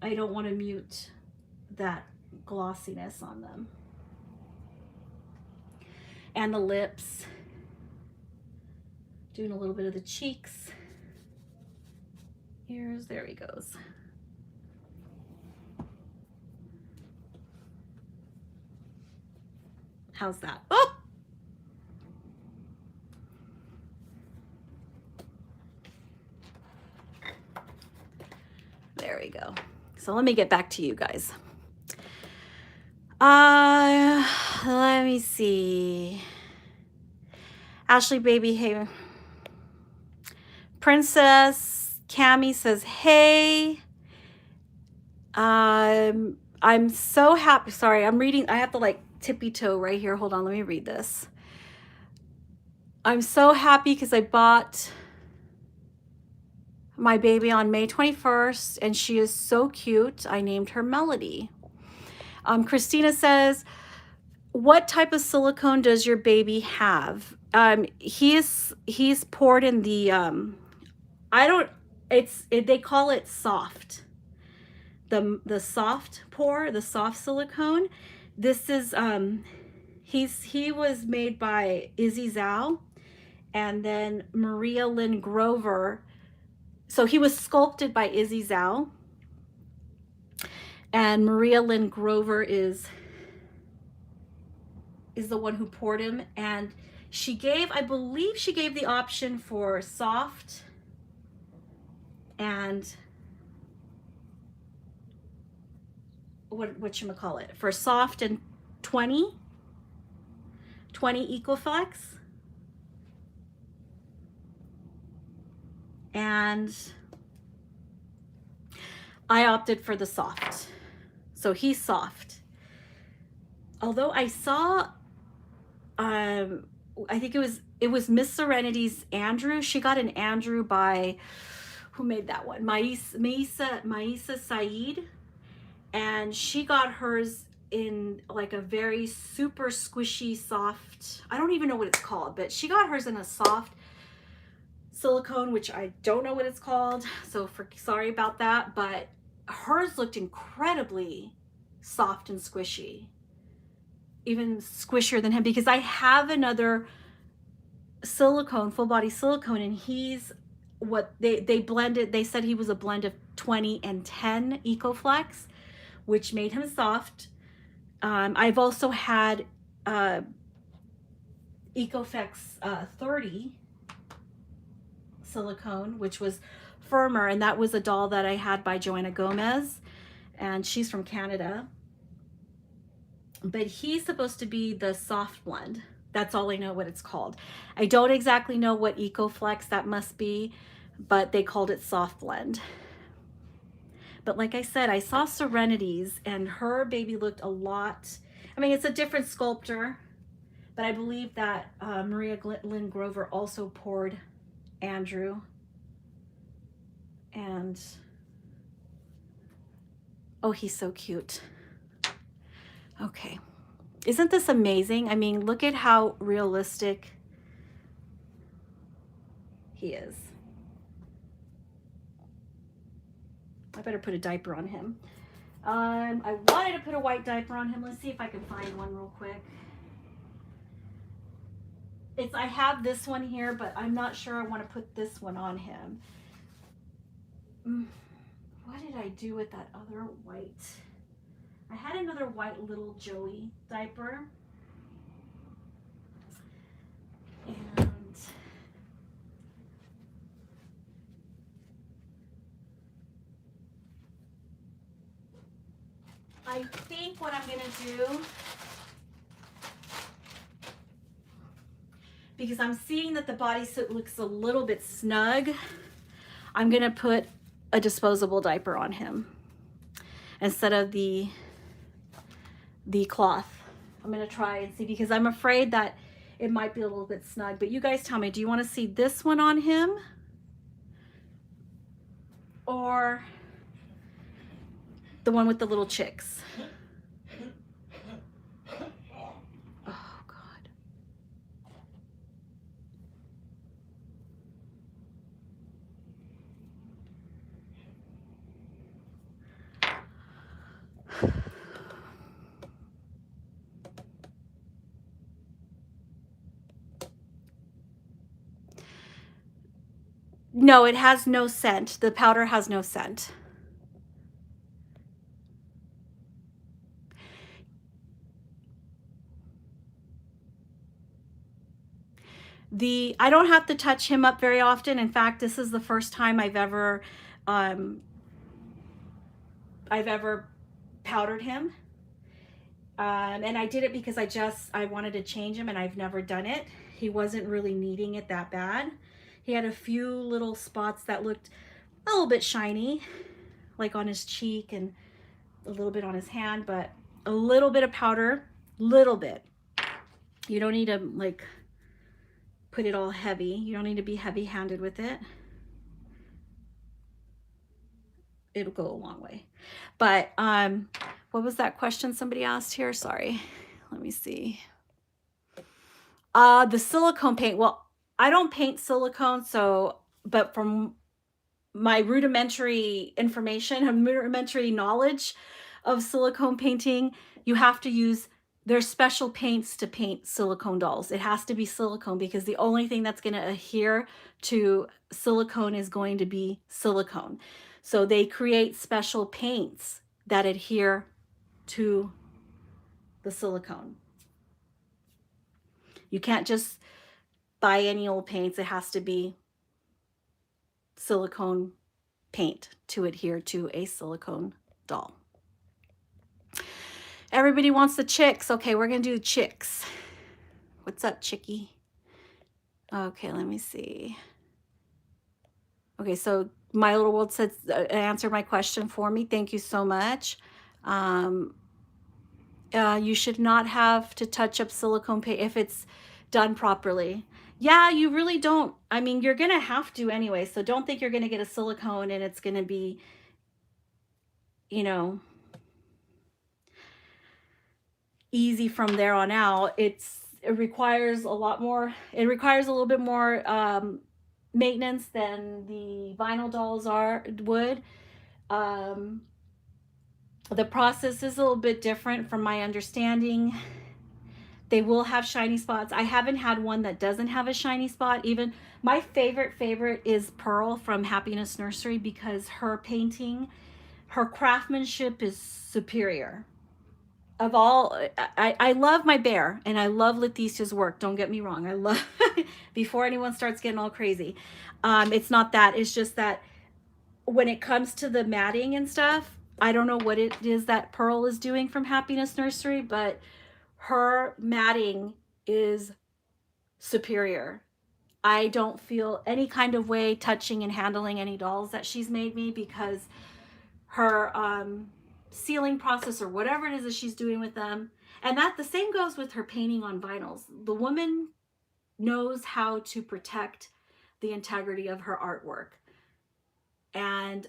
I don't want to mute that glossiness on them. And the lips, doing a little bit of the cheeks, ears, there he goes. How's that? Oh! There we go. So let me get back to you guys. Let me see. Ashley baby, hey. Princess Cami says, hey. I'm so happy. Sorry, I'm reading. I have to like tippy toe right here. Hold on, let me read this. I'm so happy because I bought my baby on May 21st and she is so cute. I named her Melody. Christina says, what type of silicone does your baby have? He's poured in the they call it soft. The soft pour, the soft silicone. This is he was made by Izzy Zhao and then Maria Lynn Grover. So he was sculpted by Izzy Zhao, and Maria Lynn Grover is the one who poured him, and she gave, I believe she gave the option for soft and whatchamacallit, for soft and 20 Ecoflex, and I opted for the soft. So he's soft. Although I saw, I think it was Miss Serenity's Andrew. She got an Andrew by, who made that one? Maisa Saeed. And she got hers in like a very super squishy soft, I don't even know what it's called, but she got hers in a soft silicone, which I don't know what it's called. So sorry about that, but hers looked incredibly soft and squishy, even squishier than him, because I have another silicone, full body silicone, and he's what they blended. They said he was a blend of 20 and 10 Ecoflex, which made him soft. I've also had Ecoflex 30 silicone, which was firmer, and that was a doll that I had by Joanna Gomez, and she's from Canada. But he's supposed to be the soft blend. That's all I know what it's called. I don't exactly know what EcoFlex that must be, but they called it soft blend. But like I said, I saw Serenity's, and her baby looked a lot, I mean, it's a different sculptor, but I believe that Maria Lynn Grover also poured Andrew. And oh, he's so cute. Okay. Isn't this amazing? I mean, look at how realistic he is. I better put a diaper on him. I wanted to put a white diaper on him. Let's see if I can find one real quick. I have this one here, but I'm not sure I want to put this one on him. What did I do with that other white? I had another white little Joey diaper. And I think what I'm going to do, because I'm seeing that the bodysuit looks a little bit snug, I'm going to put a disposable diaper on him instead of the cloth. I'm going to try and see, because I'm afraid that it might be a little bit snug. But you guys tell me, do you want to see this one on him or the one with the little chicks? Oh God. No, it has no scent. The powder has no scent. I don't have to touch him up very often. In fact, this is the first time I've ever powdered him. And I did it because I wanted to change him, and I've never done it. He wasn't really needing it that bad. He had a few little spots that looked a little bit shiny, like on his cheek and a little bit on his hand, but a little bit of powder, little bit. You don't need to like put it all heavy. You don't need to be heavy-handed with it. It'll go a long way. But what was that question somebody asked here? Sorry, let me see. The silicone paint. Well, I don't paint silicone, but from my rudimentary information and rudimentary knowledge of silicone painting, you have to use, there's special paints to paint silicone dolls. It has to be silicone, because the only thing that's going to adhere to silicone is going to be silicone. So they create special paints that adhere to the silicone. You can't just buy any old paints. It has to be silicone paint to adhere to a silicone doll. Everybody wants the chicks. Okay, we're going to do the chicks. What's up, chickie? Okay, let me see. Okay, so My Little World said answered my question for me. Thank you so much. You should not have to touch up silicone paint if it's done properly. Yeah, you really don't. I mean, you're going to have to anyway, so don't think you're going to get a silicone and it's going to be, you know, easy from there on out. It requires a lot more. It requires a little bit more maintenance than the vinyl dolls would. The process is a little bit different from my understanding. They will have shiny spots. I haven't had one that doesn't have a shiny spot. Even my favorite is Pearl from Happiness Nursery, because her painting, her craftsmanship is superior. Of all, I love my bear, and I love Leticia's work. Don't get me wrong. I love, before anyone starts getting all crazy. It's not that. It's just that when it comes to the matting and stuff, I don't know what it is that Pearl is doing from Happiness Nursery, but her matting is superior. I don't feel any kind of way touching and handling any dolls that she's made me, because her sealing process or whatever it is that she's doing with them, and that the same goes with her painting on vinyls. The woman knows how to protect the integrity of her artwork, and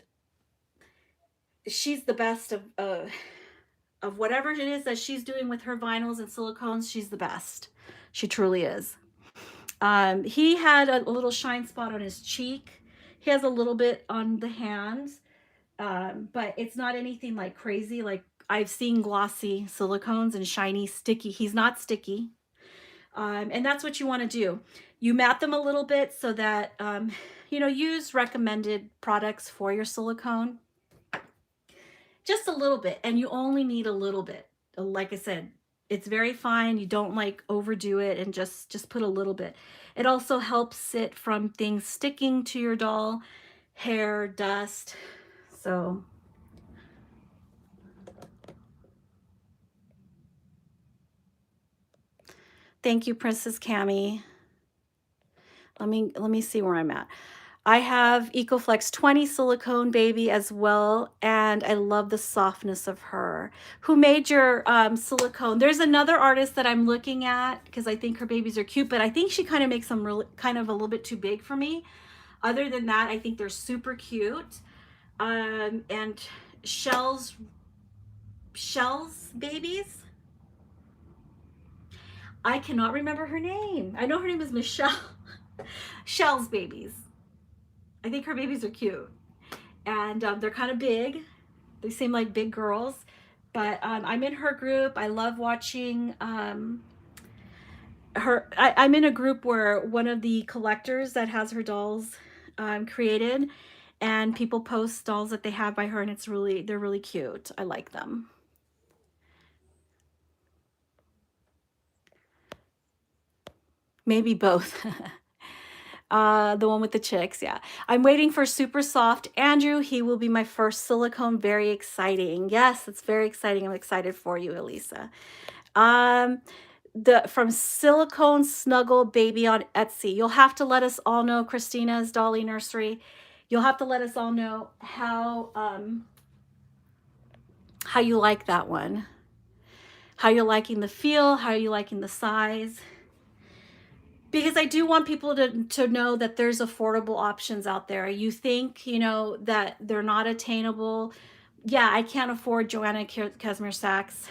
she's the best of whatever it is that she's doing with her vinyls and silicones. She's the best. She truly is. He had a little shine spot on his cheek. He has a little bit on the hands, but it's not anything like crazy. Like, I've seen glossy silicones and shiny, sticky. He's not sticky. And that's what you want to do. You mat them a little bit so that, use recommended products for your silicone. Just a little bit, and you only need a little bit. Like I said, it's very fine. You don't like overdo it, and just put a little bit. It also helps it from things sticking to your doll, hair, dust. So thank you, Princess Cami. Let me see where I'm at. I have EcoFlex 20 silicone baby as well, and I love the softness of her. Who made your silicone? There's another artist that I'm looking at because I think her babies are cute, but I think she kind of makes them really kind of a little bit too big for me. Other than that, I think they're super cute. And Shell's babies. I cannot remember her name. I know her name is Michelle. Shell's babies. I think her babies are cute, and they're kind of big. They seem like big girls, but I'm in her group. I love watching her. I'm in a group where one of the collectors that has her dolls created, and people post dolls that they have by her, and they're really cute. I like them. Maybe both. The one with the chicks, yeah. I'm waiting for Super Soft Andrew. He will be my first silicone. Very exciting. Yes, it's very exciting. I'm excited for you, Elisa. From Silicone Snuggle Baby on Etsy. You'll have to let us all know, Christina's Dolly Nursery. You'll have to let us all know how you like that one. How you're liking the feel, how you're liking the size. Because I do want people to know that there's affordable options out there. You think, that they're not attainable. Yeah, I can't afford Joanna Casimir Sachs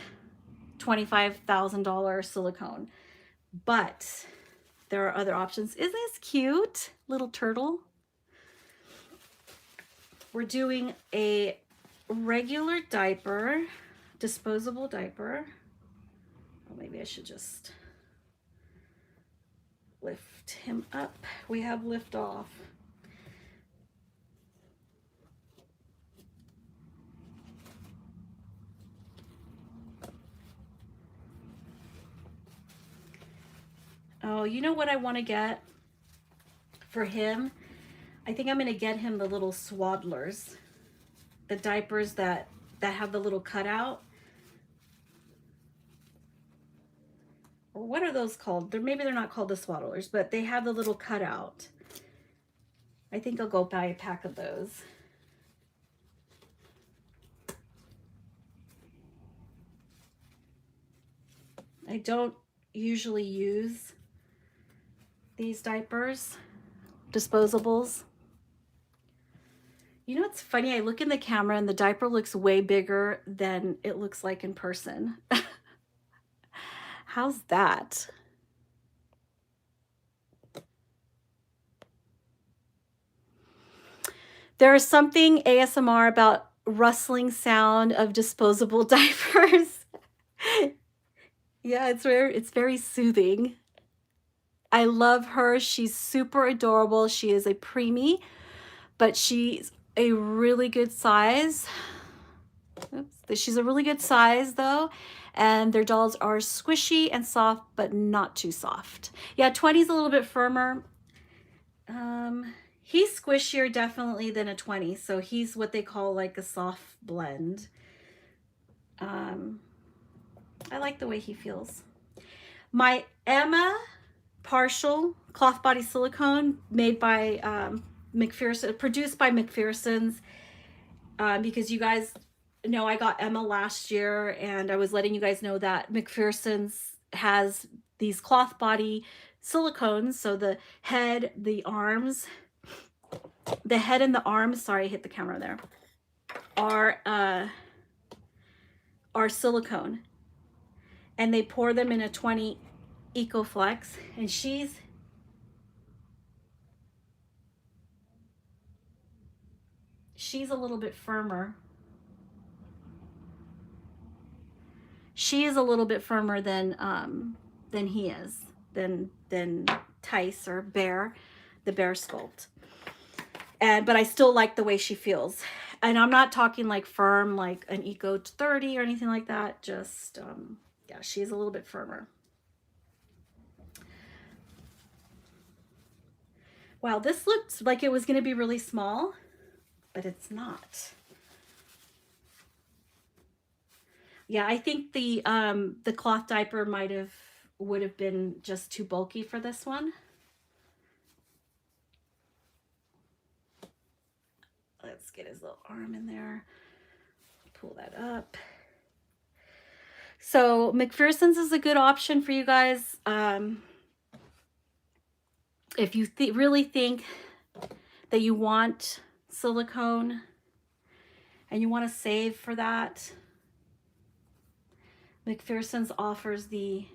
$25,000 silicone, but there are other options. Isn't this cute? Little turtle. We're doing a regular diaper, disposable diaper. Well, maybe I should just lift him up. We have lift off. Oh, you know what I want to get for him? I think I'm going to get him the little swaddlers, the diapers that have the little cutout. Or what are those called? Maybe they're not called the swaddlers, but they have the little cutout. I think I'll go buy a pack of those. I don't usually use these diapers, disposables. You know, it's funny. I look in the camera and the diaper looks way bigger than it looks like in person. How's that? There is something ASMR about rustling sound of disposable diapers. Yeah, it's very soothing. I love her. She's super adorable. She is a preemie, but she's a really good size. Oops. She's a really good size though, and their dolls are squishy and soft, but not too soft. Yeah, 20 is a little bit firmer. He's squishier definitely than a 20, so he's what they call like a soft blend. I like the way he feels. My Emma partial cloth body silicone made by McPherson, produced by McPherson's, because you guys know I got Emma last year, and I was letting you guys know that McPherson's has these cloth body silicones. So the head, the arms, the head and the arms, sorry, I hit the camera there, are silicone, and they pour them in a 20 EcoFlex, and she's a little bit firmer. She is a little bit firmer than he is, than Tice or Bear, the Bear Sculpt. But I still like the way she feels. And I'm not talking like firm, like an Eco 30 or anything like that. Just, yeah, she's a little bit firmer. Wow, this looked like it was going to be really small, but it's not. Yeah, I think the cloth diaper would have been just too bulky for this one. Let's get his little arm in there. Pull that up. So McPherson's is a good option for you guys. If you really think that you want silicone and you want to save for that, McPherson's offers the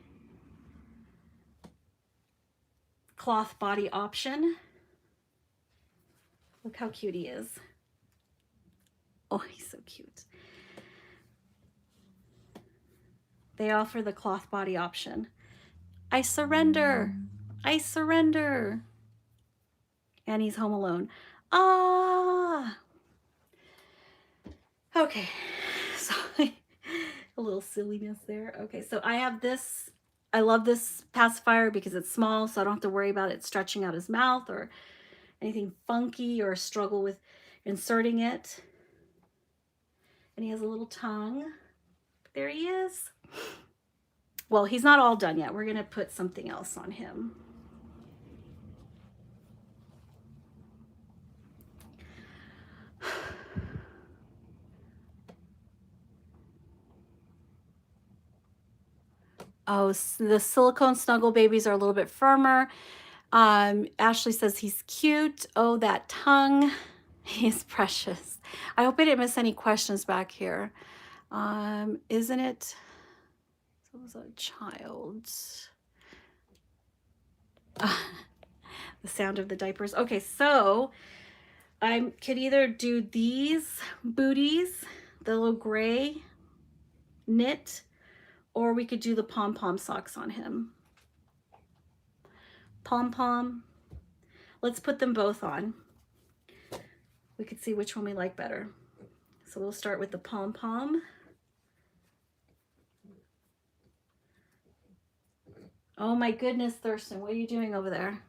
cloth body option. Look how cute he is. Oh, he's so cute. They offer the cloth body option. I surrender. I surrender. And he's home alone. Ah. Okay. Sorry. A little silliness there. Okay, so I have this. I love this pacifier because it's small, so I don't have to worry about it stretching out his mouth or anything funky or struggle with inserting it. And he has a little tongue. There he is. Well, he's not all done yet. We're going to put something else on him. Oh, the silicone snuggle babies are a little bit firmer. Ashley says he's cute. Oh, that tongue. He's precious. I hope I didn't miss any questions back here. Isn't it? So it was a child. The sound of the diapers. Okay, so I could either do these booties, the little gray knit, or we could do the pom-pom socks on him. Pom-pom. Let's put them both on. We could see which one we like better. So we'll start with the pom-pom. Oh my goodness, Thurston, what are you doing over there?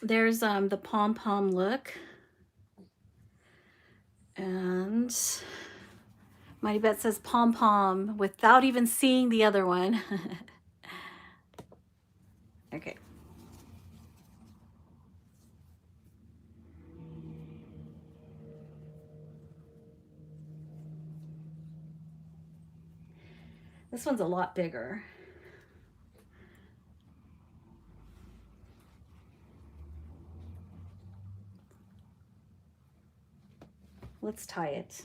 There's the pom-pom look. And Mighty Bet says pom-pom without even seeing the other one. Okay. This one's a lot bigger. Let's tie it.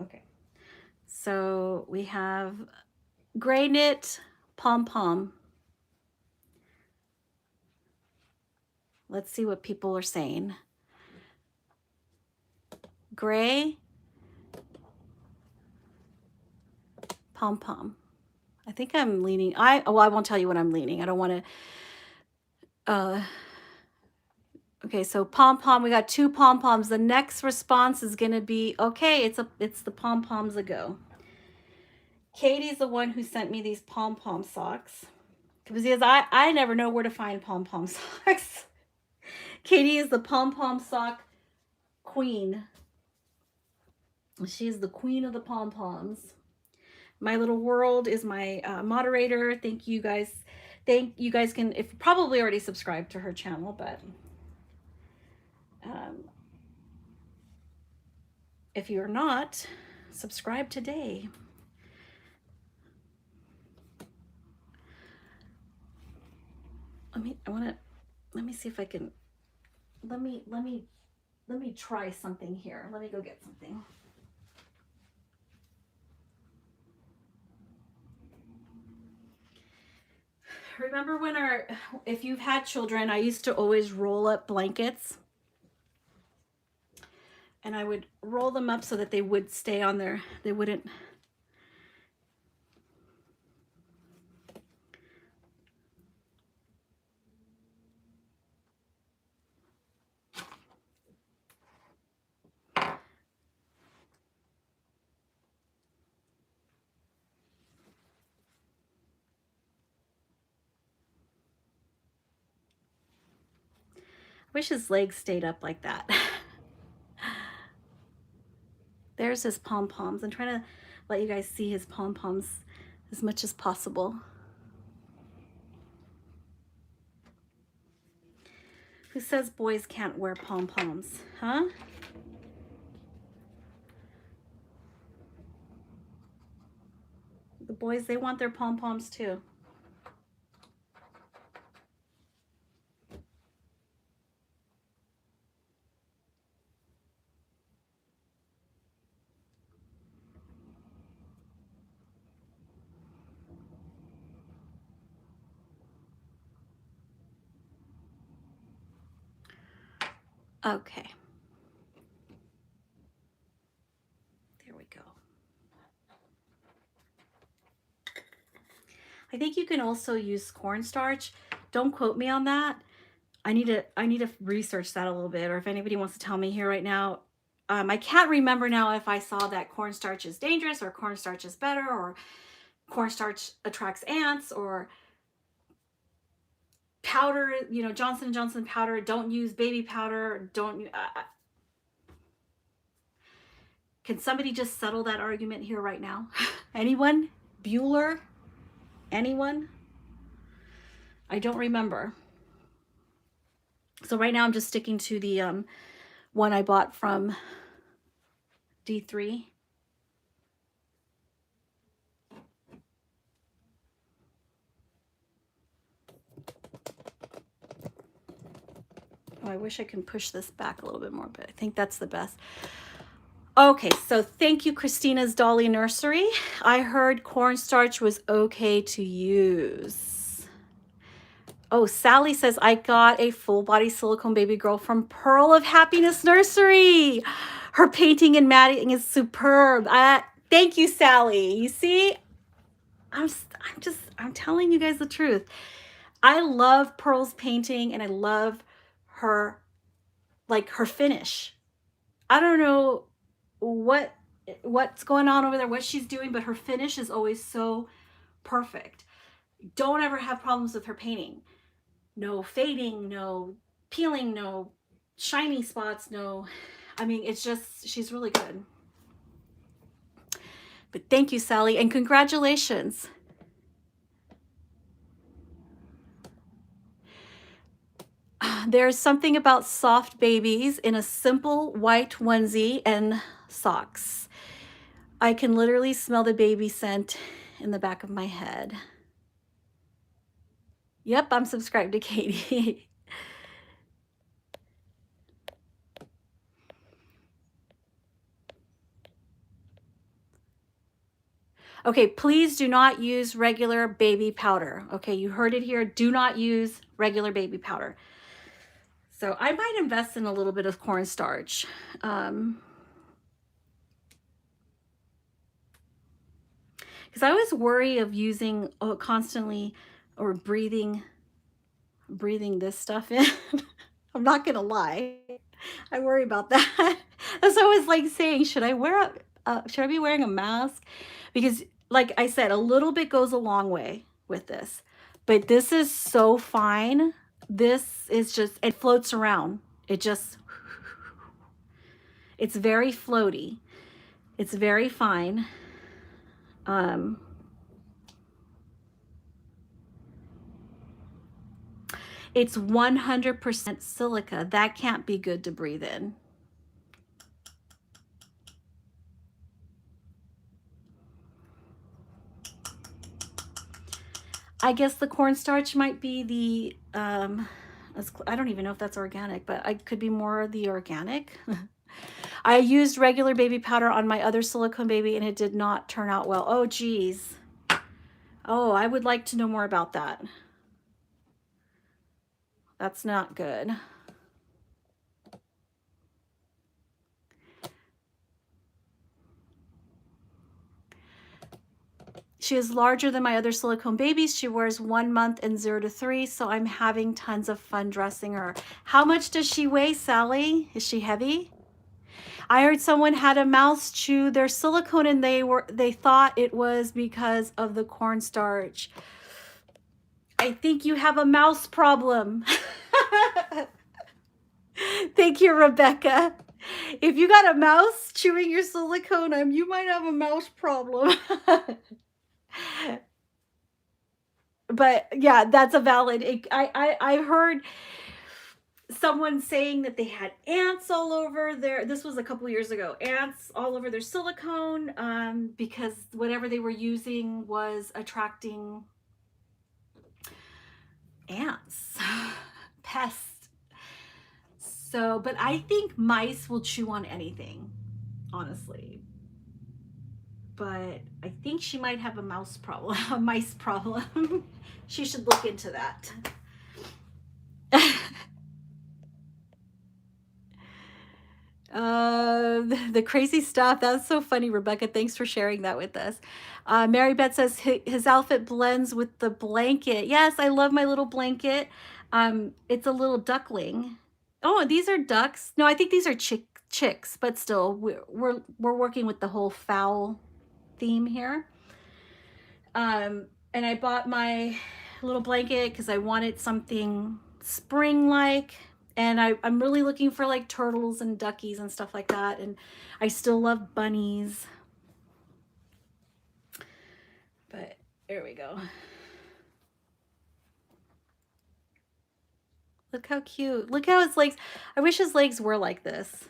Okay, so we have gray knit pom-pom. Let's see what people are saying. Gray. Pom-pom. I think I'm leaning. I won't tell you what I'm leaning. I don't want to. Okay, so pom-pom. We got 2 pom-poms. The next response is going to be, okay, it's the pom-poms a go. Katie's the one who sent me these pom-pom socks. Because I never know where to find pom-pom socks. Katie is the pom-pom sock queen. She's the queen of the pom-poms. My Little World is my moderator. Thank you guys. You guys can, if probably already subscribed to her channel, but if you're not, subscribe today. Let me see if I can, let me try something here. Let me go get something. Remember when if you've had children, I used to always roll up blankets, and I would roll them up so that they would stay on there. They wouldn't. I wish his legs stayed up like that. There's his pom-poms. I'm trying to let you guys see his pom-poms as much as possible. Who says boys can't wear pom-poms? Huh? The boys, they want their pom-poms too. Okay. There we go. I think you can also use cornstarch. Don't quote me on that. I need to research that a little bit, or if anybody wants to tell me here right now. I can't remember now if I saw that cornstarch is dangerous or cornstarch is better, or cornstarch attracts ants, or powder, you know, Johnson & Johnson powder. Don't use baby powder. Don't. Can somebody just settle that argument here right now? Anyone? Bueller? Anyone? I don't remember. So right now I'm just sticking to the one I bought from D3. Oh, I wish I can push this back a little bit more, but I think that's the best. Okay, so thank you, Christina's Dolly Nursery. I heard cornstarch was okay to use. Oh, Sally says, I got a full body silicone baby girl from Pearl of Happiness Nursery. Her painting and matting is superb. Thank you, Sally. You see, I'm telling you guys the truth. I love Pearl's painting, and I love her, like, her finish. I don't know what's going on over there, what she's doing, but her finish is always so perfect. Don't ever have problems with her painting. No fading, no peeling, no shiny spots, no, I mean, it's just, she's really good. But thank you, Sally, and congratulations. There's something about soft babies in a simple white onesie and socks. I can literally smell the baby scent in the back of my head. Yep, I'm subscribed to Katie. Okay, please do not use regular baby powder. Okay, you heard it here. Do not use regular baby powder. So I might invest in a little bit of cornstarch. because I always worry of using constantly or breathing this stuff in. I'm not gonna lie. I worry about that. That's what I was like saying, should I be wearing a mask? Because like I said, a little bit goes a long way with this. But this is so fine. This is just, it floats around. It just, it's very floaty. It's very fine. Um, it's 100% silica. That can't be good to breathe in. I guess the cornstarch might be the, I don't even know if that's organic, but I could be more the organic. I used regular baby powder on my other silicone baby and it did not turn out well. Oh, geez. Oh, I would like to know more about that. That's not good. She is larger than my other silicone babies. She wears 1 month and 0 to 3, so I'm having tons of fun dressing her. How much does she weigh, Sally? Is she heavy? I heard someone had a mouse chew their silicone and they thought it was because of the cornstarch. I think you have a mouse problem. Thank you, Rebecca. If you got a mouse chewing your silicone, you might have a mouse problem. But yeah, that's a valid. I heard someone saying that they had ants all over their, this was a couple years ago, ants all over their silicone, because whatever they were using was attracting ants, pests. So, but I think mice will chew on anything, honestly. But I think she might have a mouse problem, a mice problem. She should look into that. The crazy stuff. That's so funny, Rebecca. Thanks for sharing that with us. Mary Beth says his outfit blends with the blanket. Yes, I love my little blanket. It's a little duckling. Oh, these are ducks. No, I think these are chicks, but still, we're working with the whole fowl theme here. And I bought my little blanket because I wanted something spring-like. And I'm really looking for like turtles and duckies and stuff like that. And I still love bunnies. But there we go. Look how cute. Look how his legs, I wish his legs were like this.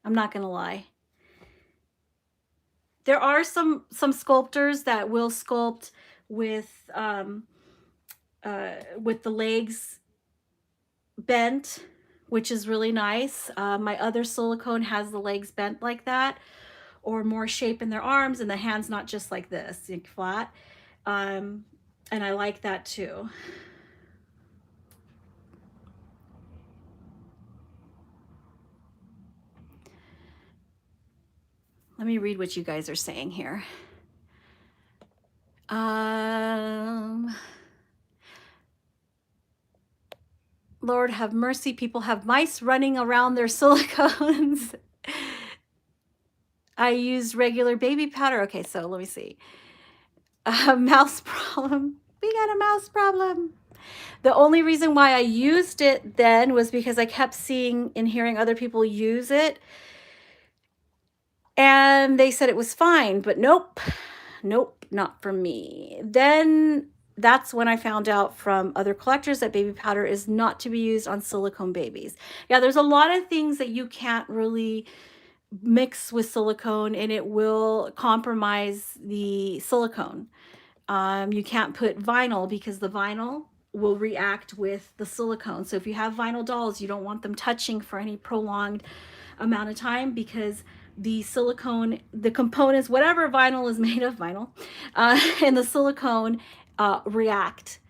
I'm not gonna lie. There are some sculptors that will sculpt with the legs bent, which is really nice. My other silicone has the legs bent like that, or more shape in their arms, and the hands not just like this, like flat. And I like that too. Let me read what you guys are saying here. Lord have mercy, people have mice running around their silicones. I use regular baby powder. Okay, so let me see. Mouse problem. We got a mouse problem. The only reason why I used it then was because I kept seeing and hearing other people use it. And they said it was fine, but nope, not for me. Then that's when I found out from other collectors that baby powder is not to be used on silicone babies. Yeah, there's a lot of things that you can't really mix with silicone and it will compromise the silicone. You can't put vinyl because the vinyl will react with the silicone. So if you have vinyl dolls, you don't want them touching for any prolonged amount of time because the silicone, the components, whatever vinyl is made of, and the silicone react.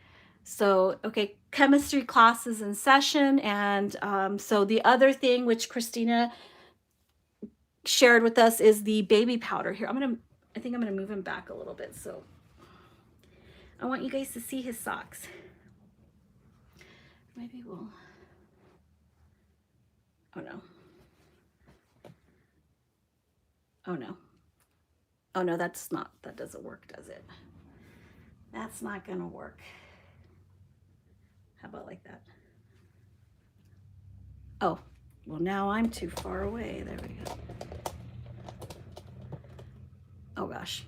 So, okay, chemistry class is in session. And so the other thing which Christina shared with us is the baby powder here. I'm going to I think I'm gonna move him back a little bit, so I want you guys to see his socks. Maybe we'll, oh no. Oh no. Oh no, that doesn't work, does it? That's not gonna work. How about like that? Oh, well now I'm too far away. There we go. Oh gosh.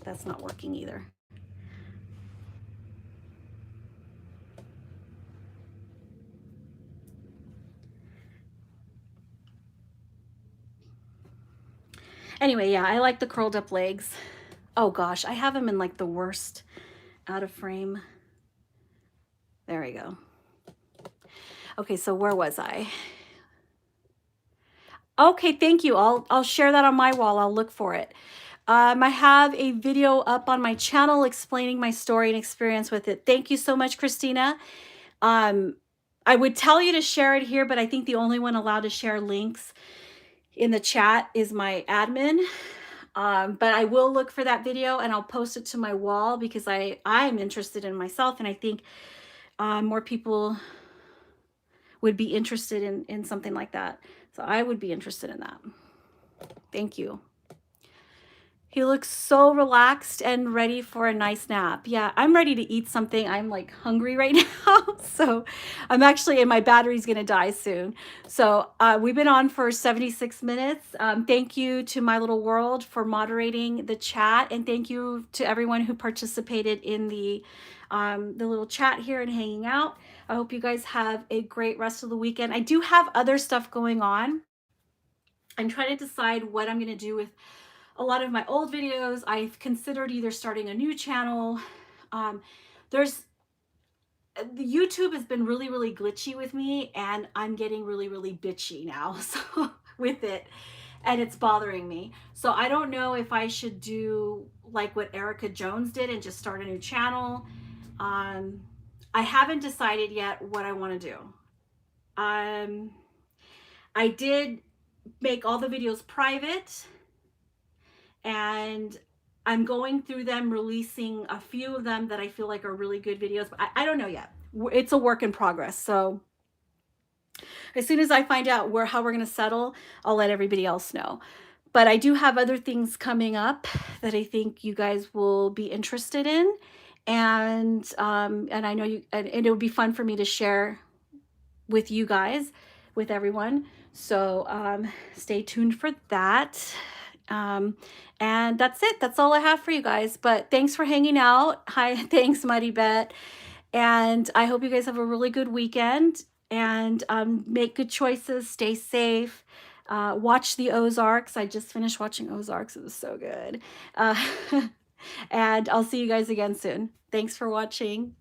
That's not working either. Anyway, yeah, I like the curled up legs. Oh gosh, I have them in like the worst out of frame. There we go. Okay, so where was I? Okay, thank you. I'll share that on my wall. I'll look for it. I have a video up on my channel explaining my story and experience with it. Thank you so much, Christina. I would tell you to share it here, but I think the only one allowed to share links in the chat is my admin. But I will look for that video and I'll post it to my wall because I'm interested in myself, and I think more people would be interested in something like that. So I would be interested in that. Thank you. He looks so relaxed and ready for a nice nap. Yeah, I'm ready to eat something. I'm like hungry right now. So I'm actually, and my battery's gonna die soon. So we've been on for 76 minutes. Thank you to My Little World for moderating the chat. And thank you to everyone who participated in the little chat here and hanging out. I hope you guys have a great rest of the weekend. I do have other stuff going on. I'm trying to decide what I'm gonna do with a lot of my old videos. I've considered either starting a new channel. The YouTube has been really, really glitchy with me, and I'm getting really, really bitchy now so with it, and it's bothering me. So I don't know if I should do like what Erica Jones did and just start a new channel. I haven't decided yet what I want to do. I did make all the videos private, and I'm going through them, releasing a few of them that I feel like are really good videos, but I don't know yet. It's a work in progress. So as soon as I find out how we're going to settle, I'll let everybody else know. But I do have other things coming up that I think you guys will be interested in. And I know and it would be fun for me to share with you guys, with everyone. So stay tuned for that. And that's it. That's all I have for you guys. But thanks for hanging out. Hi, thanks, Mighty Bet. And I hope you guys have a really good weekend, and make good choices. Stay safe. Watch the Ozarks. I just finished watching Ozarks. It was so good. And I'll see you guys again soon. Thanks for watching.